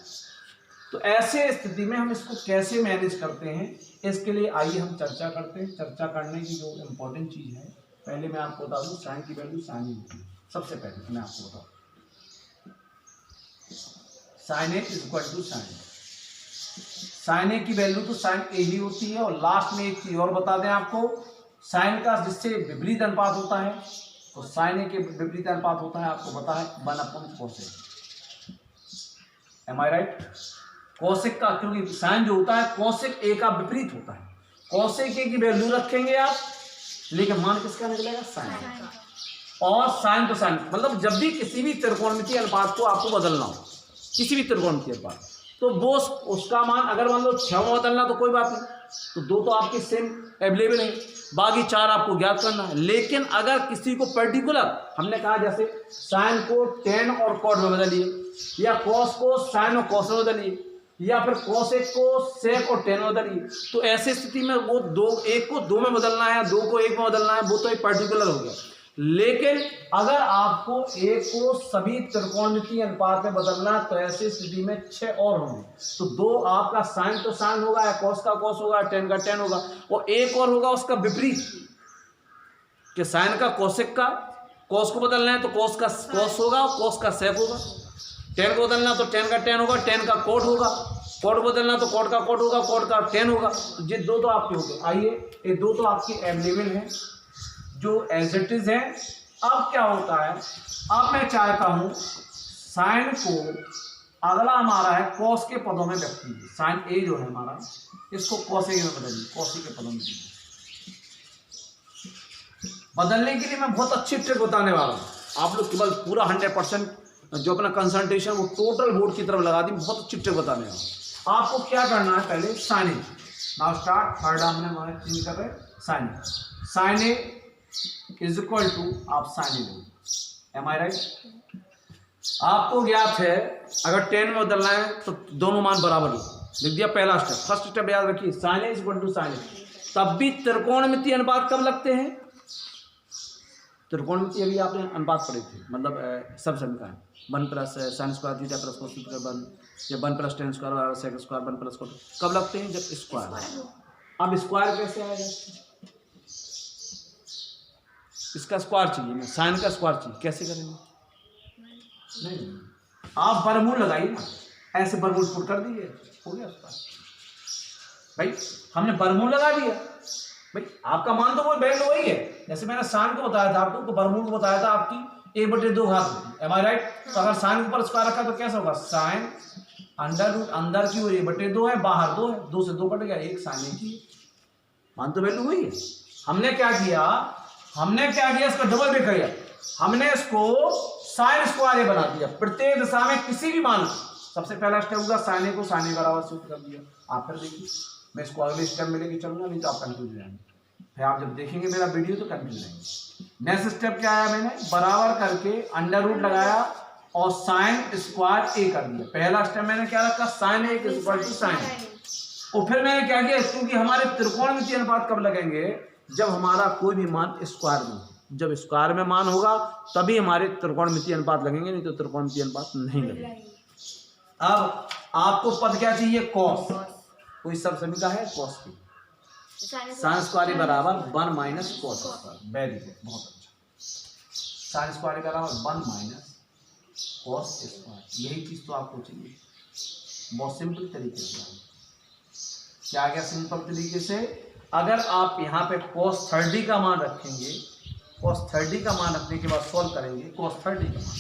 तो ऐसे स्थिति में हम इसको कैसे मैनेज करते हैं, इसके लिए आइए हम चर्चा करते हैं। चर्चा करने की जो इम्पोर्टेंट चीज़ है, पहले मैं आपको बता दूं साइन की वैल्यू साइन ही होती है। सबसे पहले मैं आपको बताऊं sine A is equal to sine, sine A की वैल्यू तो साइन ए ही होती है। और लास्ट में एक चीज और बता दें आपको, साइन का जिससे विपरीत अनुपात होता है तो साइन ए के विपरीत अनुपात होता है, आपको पता है 1/कोसेक। M I right? कोसेक का, क्योंकि साइन जो होता है कोसेक ए का विपरीत होता है, कोसेक ए की वैल्यू रखेंगे आप, लेकिन मान किसका निकलेगा, साइन का। और साइन तो साइन, मतलब जब भी किसी भी त्रिकोणमितीय अनुपात को आपको बदलना हो, किसी भी त्रिकोणमितीय अनुपात, तो वो उसका मान अगर मान लो 6 में बदलना तो कोई बात नहीं, तो 2 तो आपके सेम अवेलेबल है, बाकी 4 आपको ज्ञात करना है। लेकिन अगर किसी को पर्टिकुलर, हमने कहा जैसे साइन को टेन और कॉट में बदलिए, या कॉस को साइन और कॉस में बदलिए, या फिर कोसेक को सेक और टेन में बदलिए, तो ऐसी स्थिति में वो एक को 2 में बदलना है, 2 को 1 में बदलना है, वो तो एक पर्टिकुलर हो गया। लेकिन अगर आपको एक को सभी त्रिकोणमितीय अनुपात में बदलना है तो ऐसी स्थिति में 6 और होंगे, तो 2 आपका साइन तो साइन होगा, या कॉस का कॉस होगा, टेन का टेन होगा, और एक और होगा उसका विपरीत, कि साइन का कोसेक का, कॉस को बदलना है तो कॉस का कॉस होगा, कॉस का सेक होगा, टेन को बदलना तो टेन का टेन होगा, टेन का कोट होगा, कोट बदलना तो कोट का कोट होगा, कोट का टेन होगा। ये 2 तो आपके हो गए। आइए, ये 2 तो आपकी अवेलेबल है जो एज इट इज है। अब क्या होता है, अब मैं चाहता हूं साइन को अगला हमारा है कॉस के पदों में व्यक्त कीजिए। साइन ए जो है हमारा, इसको कॉस ए में बदलिए, कॉस ए के पदों में कीजिए। बदलने के लिए मैं बहुत अच्छी ट्रिक बताने वाला हूँ। आप लोग केवल पूरा 100% जो अपना कंसंट्रेशन वो टोटल बोर्ड की तरफ लगा दी। बहुत अच्छी ट्रिक बताने वाला हूँ। आपको क्या करना है, पहले sine A, now start, third हमने चेंज कर रहे sine A. Sine A is equal to, आप साइन ए लो, एम आई राइट। आपको ज्ञात है अगर 10 में बदलना है तो दोनों मान बराबर लिख दिया। पहला स्टेप, फर्स्ट स्टेप याद रखिए, sine A is equal to sine A. तब भी त्रिकोणमितीय अनुपात कब लगते हैं? त्रिकोणमितीय अभी आपने अनुपात पढ़े थे, मतलब सब समीकरण 1 plus sine square theta plus cos theta 1 या 1 plus tan square sec square 1 plus cos कब लगते हैं? जब स्क्वायर। अब स्क्वायर कैसे आएगा? इसका स्क्वायर चाहिए, मैं साइन का स्क्वायर चाहिए, कैसे करेंगे? नहीं, आप वर्गमूल लगाइए ना, ऐसे वर्गमूल पुट कर दीजिए, हो गया उसका। भाई हमने वर्गमूल लगा दिया, भाई आपका मान तो वो वैल्यू वही है। जैसे मैंने साइन को बताया था आपको, वर्गमूल को बताया था आपकी 1/2 घात होती है, एम आई राइट। तो अगर साइन के ऊपर स्क्वायर रखा तो कैसा होगा? साइन अंडर रूट, अंदर की वो 1/2 है, बाहर 2 है, 2 से 2 कट गया, 1 साइन की मान तो वैल्यू वही है। हमने क्या किया, इसका डबल भी किया, हमने इसको साइन स्क्वायर ए बना दिया। प्रत्येक दिशा में किसी भी मान, सबसे पहला स्टेप होगा साइन ए को साइन ए बराबर सूत्र कर दिया। आप फिर देखिए, मैं इसको अगले स्टेप में लेके चलूंगा, नहीं तो आप कंफ्यूज हो जाएंगे। फिर आप जब देखेंगे मेरा वीडियो तो कंफ्यूज रहेंगे। नेक्स्ट स्टेप क्या आया, मैंने बराबर करके अंडर रूट लगाया और साइन स्क्वायर ए कर दिया। पहला स्टेप मैंने क्या रखा, sine A equal to sine A. और फिर मैंने क्या किया, क्योंकि हमारे त्रिकोणमितीय अनुपात कब लगेंगे? जब हमारा कोई भी मान स्क्वायर में, जब स्क्वायर में मान होगा तभी हमारे त्रिकोणमितीय अनुपात लगेंगे, नहीं तो त्रिकोणमितीय अनुपात नहीं लगेंगे। अब आपको पद क्या चाहिए? कॉस। कोई सब समीकरण है कॉस की, साइन स्क्वायर बराबर 1 minus cos square. Very good, बहुत अच्छा। साइन स्क्वायर बराबर 1 माइनस कॉस स्क्वायर, यही चीज तो आपको चाहिए। बहुत सिंपल तरीके से क्या गया, सिंपल तरीके से अगर आप यहाँ पे cos 30 का मान रखेंगे, cos 30 का मान रखने के बाद सॉल्व करेंगे, cos 30 का मान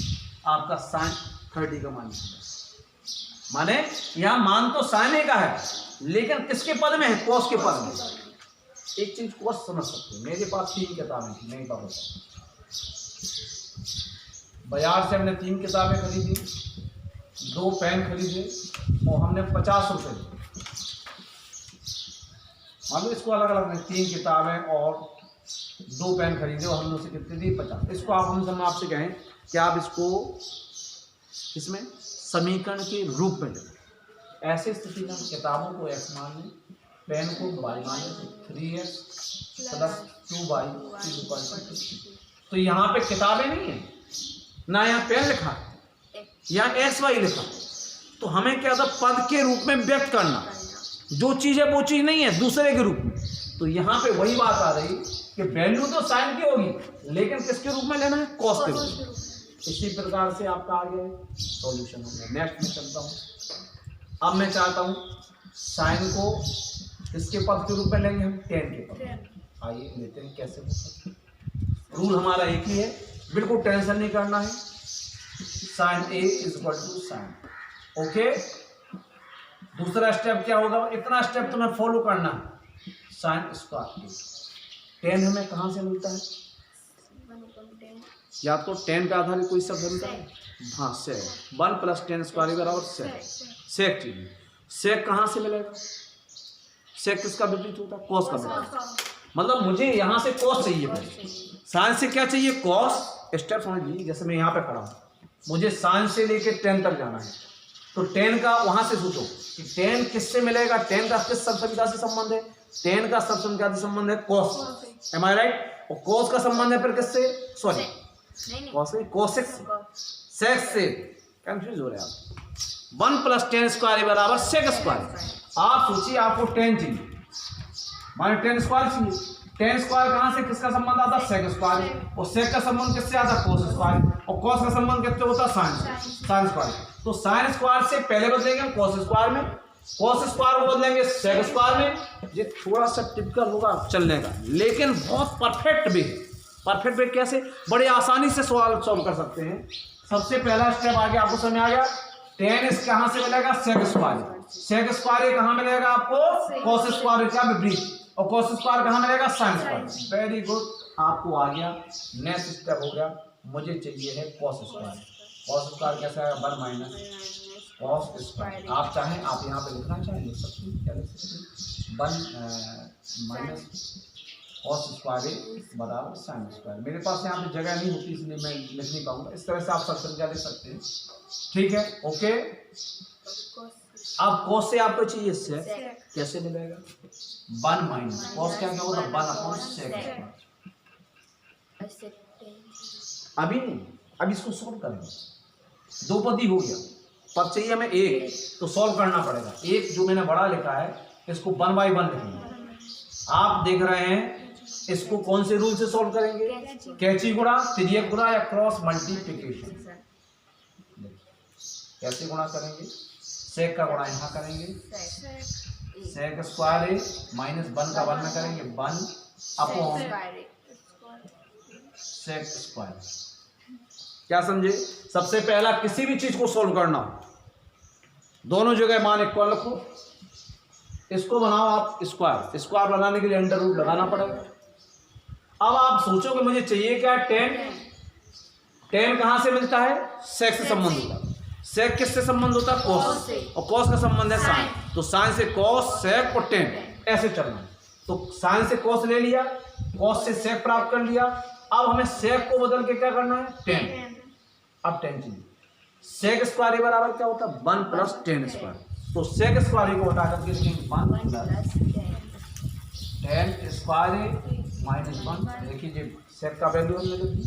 आपका sin 30 का मान निकलेगा। माने यहाँ मान तो sin ए का है, लेकिन किसके पद में है? cos के पद में। एक चीज cos समझ सकते हैं, मेरे पास 3 किताबें थी, नहीं पता, बाजार से हमने 3 किताबें खरीदी, 2 पेन खरीदे और हमने 50 रुपये दिए। मान लो इसको अलग अलग में 3 किताबें और 2 पेन खरीदे और हमने उसे कितने दिए? 50। इसको आप हम आपसे कहें कि आप इसको इसमें समीकरण के रूप में दें। ऐसी स्थिति में किताबों को x मान लें, पेन को y मान लें, 3x प्लस 2y। तो यहाँ पे किताबें नहीं है ना, यहाँ पेन लिखा है, यहाँ x y लिखा। तो हमें क्या था, पद के रूप में व्यक्त करना, जो चीज है वो चीज नहीं है, दूसरे के रूप में। तो यहाँ पे वही बात आ रही कि वैल्यू तो साइन की होगी, लेकिन किसके रूप में लेना है? कॉस के रूप में। इसी प्रकार से आपका आगे सॉल्यूशन हो गया। नेक्स्ट में चलता हूँ। अब मैं चाहता हूँ साइन को किसके पद के रूप में लेंगे? हम 10 के पद। आइए लेते हैं कैसे होता है। रूल हमारा एक ही है, बिल्कुल टेंशन नहीं करना है। Sine A is equal to sine, okay. दूसरा स्टेप क्या होगा? इतना स्टेप तुम्हें फॉलो करना है। साइन स्क्वायर 10 हमें कहाँ से मिलता है? याद करो, 10 पे आधारित कोई शब्द मिलता है? हाँ, सेक। 1 प्लस 10 स्क्वायर बराबर सेक। सेक चाहिए। सेक कहाँ से मिलेगा? सेक किसका विपरीत होता है? कॉस का विपरीत। मतलब मुझे यहाँ से कॉस चाहिए पहले। साइन से क्या चाहिए? कॉस। स्टेप समझ लीजिए, जैसे मैं यहाँ पे खड़ा हूँ, मुझे साइन से लेके 10 तक जाना है, तो 10 का वहां से सोचो कि 10 किससे मिलेगा? 10 का किस सबसंख्या से संबंध है? 10 का सबसंख्या से संबंध है कॉस, एम आई राइट। और कॉस का संबंध है फिर किससे? सॉरी, कॉस से, कोसेक से, सेक से। कंफ्यूज हो रहे आप। 1 प्लस 10 स्क्वायर बराबर सेक स्क्वायर। आप सोचिए, आपको 10 चाहिए, माने 10 स्क्वायर चाहिए। 10 स्क्वायर कहाँ से किसका संबंध आता? Sec square. और सेक का संबंध किससे आता? Cos square. और कोस का संबंध किससे होता? Sine square. तो साइन स्क्वायर से पहले बदलेंगे कोस स्क्वायर में, कोस स्क्वायर को बदलेंगे सेक स्क्वायर में। ये थोड़ा सा टिपिकल होगा चलने का, लेकिन बहुत परफेक्ट भी है। परफेक्ट भी कैसे? बड़े आसानी से सवाल सॉल्व कर सकते हैं। सबसे पहला स्टेप आ गया, आपको समझ आ गया? टेन इस कहां से मिलेगा, सेक स्क्वायर। सेक स्क्वायर कहां मिलेगा आपको, कॉस स्क्वायर का विपरीत, और कॉस स्क्वायर कहां मिलेगा, साइन स्क्वायर। वेरी गुड, आपको आ गया। नेक्स्ट स्टेप हो गया, मुझे चाहिए है कॉस स्क्वायर। कॉस स्क्वायर कैसे आएगा, 1 माइनस कॉस स्क्वायर। आप चाहें आप यहाँ पे लिखना चाहें लिख सकते हैं, क्या लिख सकते हैं, 1 माइनस कॉस स्क्वायर बराबर साइन स्क्वायर। मेरे पास यहाँ पे जगह नहीं होती इसलिए मैं लिख नहीं पाऊंगा, इस तरह से आप सब संख्या लिख सकते हैं। ठीक है, ओके। अब कॉस से आपको चाहिए सेक, कैसे मिलेगा, 1 माइनस कॉस क्या होगा, 1 अपॉन सेक। अभी नहीं, अब इसको सॉल्व करेंगे। दो पदी हो गया, पर चाहिए हमें एक, तो सॉल्व करना पड़ेगा। एक जो मैंने बड़ा लिखा है इसको 1 बाई 1 लिखेंगे। आप देख रहे हैं इसको कौन से रूल से सॉल्व करेंगे, कैंची गुणा, तिर्यक गुणा या क्रॉस मल्टीप्लिकेशन। कैसे गुणा करेंगे, सेक का गुणा यहाँ करेंगे, सेक स्क्वायर माइनस 1 का 1 में करेंगे, 1 अपॉन सेक स्क्वायर। क्या समझे, सबसे पहला किसी भी चीज को सॉल्व करना हो, दोनों जगह मान इक्वल रखो, इसको बनाओ आप स्क्वायर। स्क्वायर बनाने के लिए अंडर रूट लगाना पड़ेगा। अब आप सोचोगे मुझे चाहिए क्या, टेन। टेन कहां से मिलता है, सेक से संबंध होता है। सेक किससे संबंध होता है, कॉस से, और कॉस का संबंध है साइन। तो साइन से कॉस, सेक और टेन, ऐसे चलना है। तो साइन से कॉस ले लिया, कॉस से सेक प्राप्त कर लिया। अब हमें सेक को बदल के क्या करना है, टेन। अब टेन चाहिए, सेक स्क्वायर बराबर क्या होता है, 1 प्लस टेन स्क्वायर। तो सेक स्क्वायर को हटा करके लिखेंगे 1 प्लस टेन स्क्वायर माइनस 1। देखिए जी सेक का वैल्यू हमने लिख दी,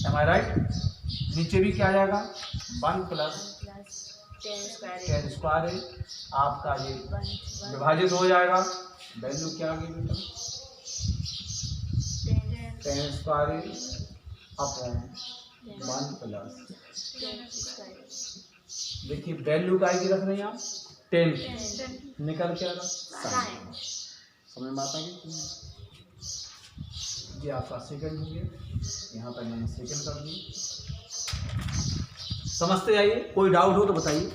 एम आई राइट। नीचे भी क्या आ जाएगा, 1 प्लस टेन स्क्वायर, आपका ये विभाजित हो जाएगा। वैल्यू क्या आ गई बेटा, टेन स्क्वायर अपॉन 1 प्लस, देखिए वैल्यू का आएगी रख रहे हैं आप 10, निकल के आएगा साइन। समझ में आता है जी, आपका सेकंड हो गया, यहाँ पर मैंने सेकंड कर दिया। समझते आइए, कोई डाउट हो तो बताइए।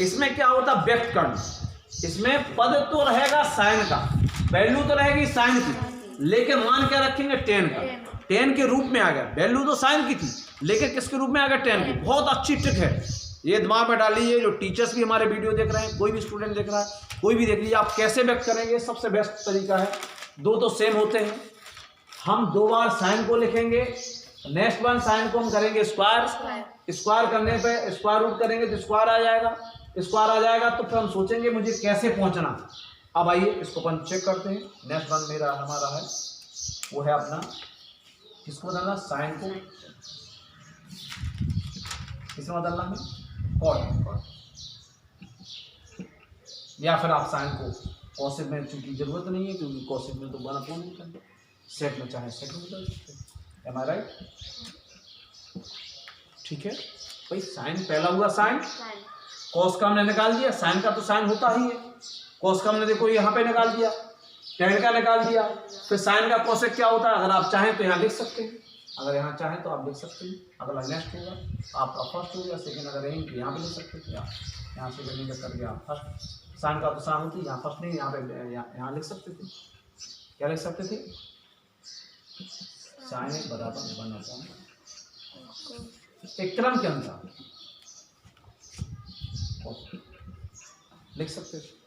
इसमें क्या होता है, व्यक्त करना। इसमें पद तो रहेगा साइन का, वैल्यू तो रहेगी साइन की, लेकिन मान क्या रखेंगे, 10 का। 10 के रूप में आ गया, वैल्यू तो साइन की थी लेकिन किसके रूप में आ गया, 10 की। बहुत अच्छी ट्रिक है, ये दिमाग में डालिए। जो टीचर्स भी हमारे वीडियो देख रहे हैं, कोई भी स्टूडेंट देख रहा है, कोई भी देख लीजिए, आप कैसे व्यक्त करेंगे, सबसे बेस्ट तरीका है, दो तो सेम होते हैं, हम 2 बार साइन को लिखेंगे, नेक्स्ट वन साइन को हम करेंगे स्क्वायर। स्क्वायर करने पे स्क्वायर रूट करेंगे तो स्क्वायर आ जाएगा। स्क्वायर आ जाएगा तो फिर हम सोचेंगे मुझे कैसे पहुंचना। अब आइए इसको अपन चेक करते हैं। नेक्स्ट वन मेरा हमारा है, वो है अपना, किसको बदलना, साइन को किसमें बदलना है, कॉट, या फिर आप साइन को कॉसेट में, चूंकि जरूरत नहीं है क्योंकि कॉसेट में तो 1 अपॉन नहीं करना, सेट में चाहे सेट में बदल सकते हैं। एम आई राइट, ठीक है भाई। साइन पहला हुआ साइन, कॉस का हमने निकाल दिया, साइन का तो साइन होता ही है, कॉस का हमने देखो यहाँ पे निकाल दिया, टेन का निकाल दिया, फिर साइन का कॉसेक क्या होता है, अगर आप चाहें तो यहाँ लिख सकते हैं, अगर यहाँ चाहें तो आप लिख सकते हैं। अगला नेक्स्ट होगा आपका फर्स्ट होगा, सेकेंड अगर रहेंगे तो यहाँ पे लिख सकते थे आप, यहाँ से नहीं लिख करके आप फर्स्ट, साइन का तो साइन होती है, यहाँ फर्स्ट नहीं, यहाँ पे यहाँ लिख सकते थे, क्या लिख सकते थे, साइन एक बराबर 1 अपॉन, एक क्रम के अनुसार लिख सकते थे।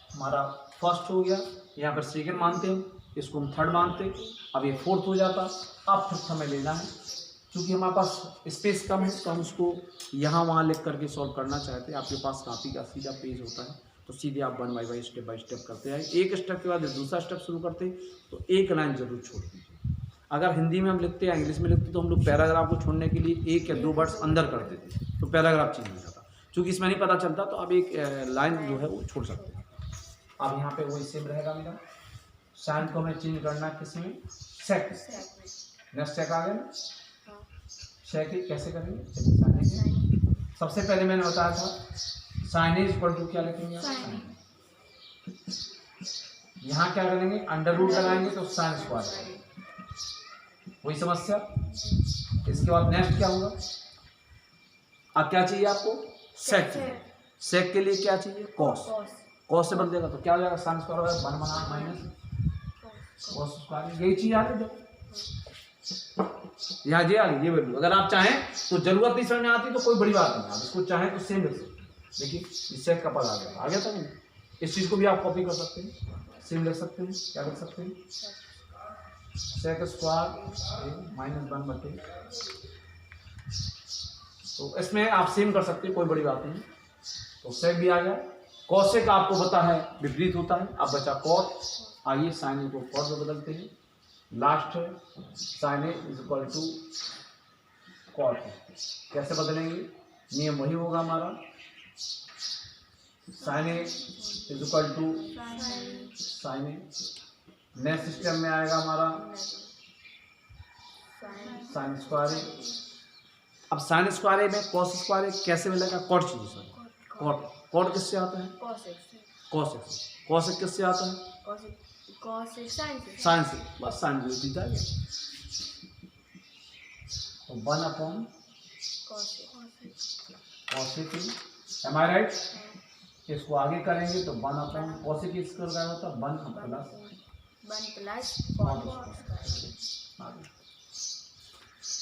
हमारा फर्स्ट हो गया, यहाँ पर सेकंड मानते हैं, इसको हम थर्ड मानते हैं, अब ये फोर्थ हो जाता। अब फिफ्थ हमें लेना है, क्योंकि हमारे पास स्पेस कम है तो हम उसको यहाँ वहाँ लिख करके सॉल्व करना चाहते हैं। आपके पास कापी का सीधा पेज होता है तो सीधे आप 1 बाई स्टेप करते हैं। एक स्टेप के बाद दूसरा स्टेप शुरू करते हैं तो एक लाइन जरूर छोड़ दीजिए। अगर हिंदी में हम लिखते हैं, इंग्लिश में लिखते तो हम लोग पैराग्राफ को छोड़ने के लिए 1 या 2 वर्ड्स अंदर करते थे तो पैराग्राफ चेंज हो जाता। चूँकि इसमें नहीं पता चलता तो आप एक लाइन जो है वो छोड़ सकते हैं। अब यहाँ पे वही सेम रहेगा मेरा, साइन को हमें चेंज करना किसमें, सेक। नेक्स्ट चेक आ गया, सेक कैसे करेंगे, सबसे पहले मैंने बताया था साइनेज इक्वल टू क्या लिखेंगे, यहाँ क्या करेंगे, अंडर रूट लगाएंगे तो साइन स्क्वायर, वही समस्या। इसके बाद नेक्स्ट क्या होगा, अब क्या चाहिए आपको, सेक। सेक के लिए क्या चाहिए, कॉस। कॉस कॉस से बदलेगा तो क्या हो जाएगा, साइन स्क्वायर हो जाएगा 1 बना माइनस कॉस स्क्वायर। यही चीज आ रही है यहाँ, ये आ गई ये वैल्यू। अगर आप चाहें तो जरूरत नहीं समझ में आती तो कोई बड़ी बात नहीं, आप इसको चाहें तो सेम लिख सकते हैं। देखिए इस सेक का पद आ गया था नहीं, इस चीज को भी आप कॉपी कर सकते हैं, सेम लिख सकते हैं। क्या लिख सकते हैं, सेक स्क्वायर माइनस 1 बटे, तो इसमें आप सेम कर सकते हैं, कोई बड़ी बात नहीं। तो सेक भी आ गया। कॉसेक आपको पता है विपरीत होता है। अब बचा कॉट, आइए साइन को कॉट में बदलते हैं। लास्ट है sine A is equal to cot. कैसे बदलेंगे, नियम वही होगा हमारा, sine A is equal to sine A. Next system में आएगा हमारा साइन स्क्वायर ए। अब साइन स्क्वायर ए में कॉस स्क्वायर ए कैसे मिलेगा, कॉट चाहिए सर, कॉट। कॉट किससे आता है, कॉसेक। कॉसेक किससे आता है, साइन से, बस साइन भी जीता गया। तो 1 upon cosec, M I right. इसको आगे करेंगे तो 1 अपॉन कॉसेक इसका क्या होता है, 1 प्लस।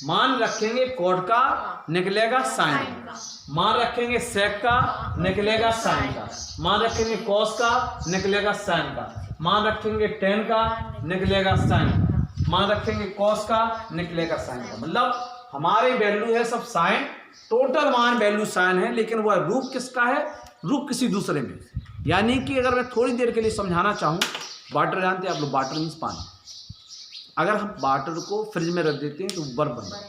मान रखेंगे कॉट का, निकलेगा साइन का। मान रखेंगे सेक का, निकलेगा साइन का। मान रखेंगे कॉस का, निकलेगा साइन का। मान रखेंगे टेन का, निकलेगा साइन का। मान रखेंगे कॉस का, निकलेगा साइन का। मतलब हमारी वैल्यू है सब साइन, टोटल मान वैल्यू साइन है, लेकिन वह रूप किसका है, रूप किसी दूसरे में। यानी कि अगर मैं थोड़ी देर के लिए समझाना चाहूँ, वाटर जानते हैं आप लोग, वाटर मीन्स पानी। अगर हम वाटर को फ्रिज में रख देते हैं तो बर्फ बन जाता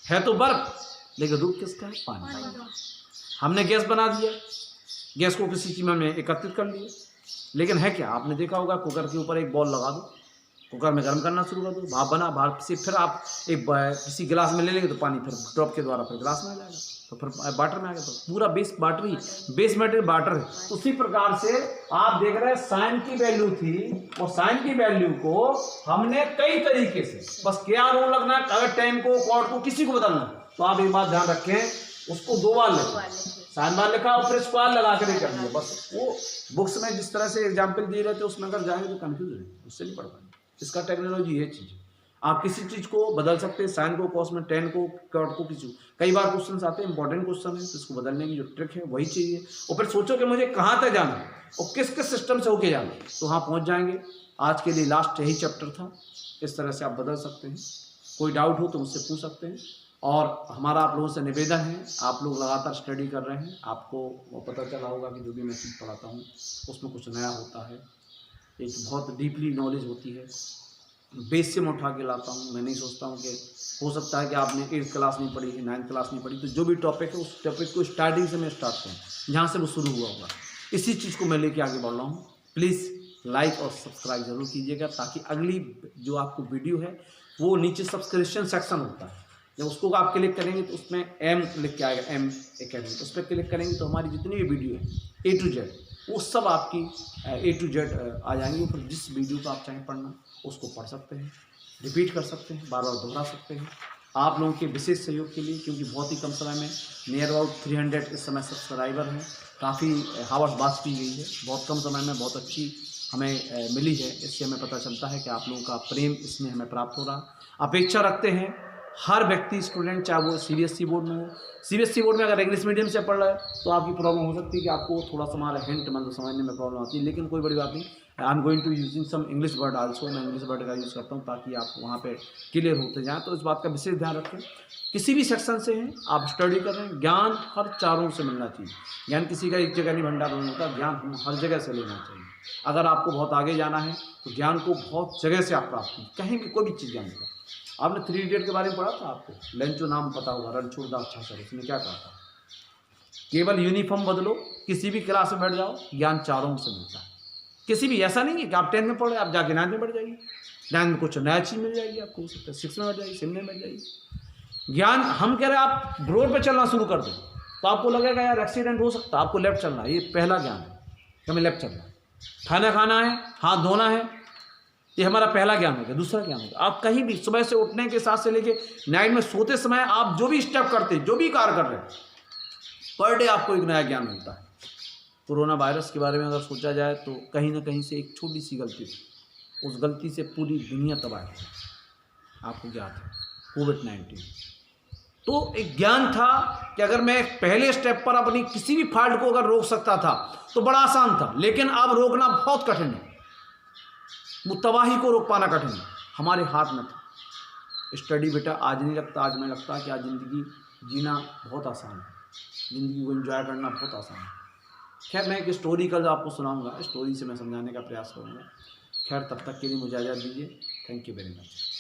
है तो बर्फ, लेकिन रूप किसका है, पानी। हमने गैस बना दिया, गैस को किसी चीज में एकत्रित कर लिया, लेकिन है क्या, आपने देखा होगा कुकर के ऊपर एक बॉल लगा दो, कुकर में गर्म करना शुरू कर दो, भाप बना, भाप से फिर आप एक किसी गिलास में ले लेंगे तो पानी फिर ड्रॉप के द्वारा फिर गिलास में आ जाएगा, तो फिर वाटर में आ गया। तो पूरा बेस वाटर ही, बेस मटेरियल वाटर है। उसी प्रकार से आप देख रहे हैं साइन की वैल्यू थी, और साइन की वैल्यू को हमने कई तरीके से, बस क्या रूल लगना है, अगर टेन को कॉट को किसी को बदलना तो आप एक बात ध्यान रखें, उसको 2 बार लिखा, साइन बार लिखा और फिर स्क्वायर लगा कर कर दिया। बस वो बुक्स में जिस तरह से एग्जाम्पल दिए रहते उसमें अगर जाएंगे तो कंफ्यूज है, उससे नहीं पढ़ पाएंगे। इसका टेक्नोलॉजी ये चीज़ है, आप किसी चीज़ को बदल सकते हैं, साइन को कॉस में, टेन को कॉट को, किसी को। कई बार क्वेश्चन आते हैं, इंपॉर्टेंट क्वेश्चन है, तो इसको बदलने की जो ट्रिक है वही चाहिए। और फिर सोचो कि मुझे कहाँ तक जाना है और किस किस सिस्टम से होके जाना है, तो वहाँ पहुँच जाएंगे। आज के लिए लास्ट यही चैप्टर था, इस तरह से आप बदल सकते हैं। कोई डाउट हो तो मुझसे पूछ सकते हैं। और हमारा आप लोगों से निवेदन है, आप लोग लगातार स्टडी कर रहे हैं, आपको वो पता चला होगा कि जो भी मैं चीज़ पढ़ाता हूँ उसमें कुछ नया होता है, एक बहुत डीपली नॉलेज होती है, बेस से मैं उठा के लाता हूँ। मैं नहीं सोचता हूँ कि हो सकता है कि आपने 8th क्लास नहीं पढ़ी है, 9th क्लास नहीं पढ़ी, तो जो भी टॉपिक है उस टॉपिक को स्टार्टिंग से मैं स्टार्ट करूँ, जहाँ से वो शुरू हुआ होगा, इसी चीज़ को मैं लेके आगे बढ़ रहा हूँ। प्लीज़ लाइक और सब्सक्राइब जरूर कीजिएगा, ताकि अगली जो आपको वीडियो है वो नीचे सब्सक्रिप्शन सेक्शन होता है, जब उसको आप क्लिक करेंगे तो उसमें एम लिख के आएगा, एम एकेडमी, उस पर क्लिक करेंगे तो हमारी जितनी भी वीडियो है A to Z वो सब आपकी A to Z आ जाएंगी। फिर जिस वीडियो को आप चाहें पढ़ना उसको पढ़ सकते हैं, रिपीट कर सकते हैं, बार बार दोहरा सकते हैं। आप लोगों के विशेष सहयोग के लिए, क्योंकि बहुत ही कम समय में नियर अबाउट 300 इस समय सब्सक्राइबर हैं, काफ़ी हावर्स बात की गई है, बहुत कम समय में बहुत अच्छी हमें मिली है। इससे हमें पता चलता है कि आप लोगों का प्रेम इसमें हमें प्राप्त हो रहा। अपेक्षा रखते हैं हर व्यक्ति, स्टूडेंट, चाहे वो CBSE बोर्ड में हो, CBSE बोर्ड में अगर इंग्लिश मीडियम से पढ़ रहा है तो आपकी प्रॉब्लम हो सकती है कि आपको थोड़ा सा हमारा हिंट मतलब समझने में प्रॉब्लम आती है, लेकिन कोई बड़ी बात नहीं। I am going to using some English word also, मैं इंग्लिश वर्ड का यूज़ करता हूँ ताकि आप वहाँ पे क्लियर होते जाएँ। तो इस बात का विशेष ध्यान रखें, किसी भी सेक्शन से हैं आप स्टडी कर रहे हैं, ज्ञान हर चारों से मिलना चाहिए। ज्ञान किसी का एक जगह नहीं भंडार नहीं होता, ज्ञान हम हर जगह से लेना चाहिए। अगर आपको बहुत आगे जाना है तो ज्ञान को बहुत जगह से आप प्राप्त करें, कहीं भी कोई भी चीज़ जानने का। आपने 3 इडियट के बारे में पढ़ा था, आपको लंचो नाम पता होगा, रणछोड़ दास छाछर, उसने क्या कहा था, केवल यूनिफॉर्म बदलो, किसी भी क्लास में बैठ जाओ, ज्ञान चारों से मिलता है। किसी भी, ऐसा नहीं है कि आप 10th में पढ़े आप जाके 9th में बढ़ जाइए, 9th में कुछ नया चीज़ मिल जाएगी आपको, हो सकता है 6th में बढ़ जाएगी, 7th में बढ़ जाएगी। ज्ञान हम कह रहे हैं आप रोड पर चलना शुरू कर दो तो आपको लगेगा यार एक्सीडेंट हो सकता है, आपको लेफ्ट चलना है, ये पहला ज्ञान है कि हमें लेफ्ट चलना है। खाना खाना है, हाथ धोना है, ये हमारा पहला ज्ञान हो गया। दूसरा ज्ञान होगा, आप कहीं भी सुबह से उठने के साथ से लेके नाइट में सोते समय आप जो भी स्टेप करते हैं, जो भी कार्य कर रहे हैं, पर डे आपको एक नया ज्ञान मिलता है। कोरोना वायरस के बारे में अगर सोचा जाए तो कहीं ना कहीं से एक छोटी सी गलती थी, उस गलती से पूरी दुनिया तबाह है, आपको ज्ञात है, कोविड-19। तो एक ज्ञान था कि अगर मैं पहले स्टेप पर अपनी किसी भी फॉल्ट को अगर रोक सकता था तो बड़ा आसान था, लेकिन अब रोकना बहुत कठिन है। वो तबाही को रोक पाना कठिन है, हमारे हाथ में था। स्टडी बेटा आज नहीं लगता, आज मैं लगता है कि आज ज़िंदगी जीना बहुत आसान है, ज़िंदगी को एंजॉय करना बहुत आसान है। खैर मैं एक स्टोरी कल आपको सुनाऊंगा, स्टोरी से मैं समझाने का प्रयास करूंगा। खैर तब तक के लिए मुझे इजाज़त दीजिए। Thank you very much.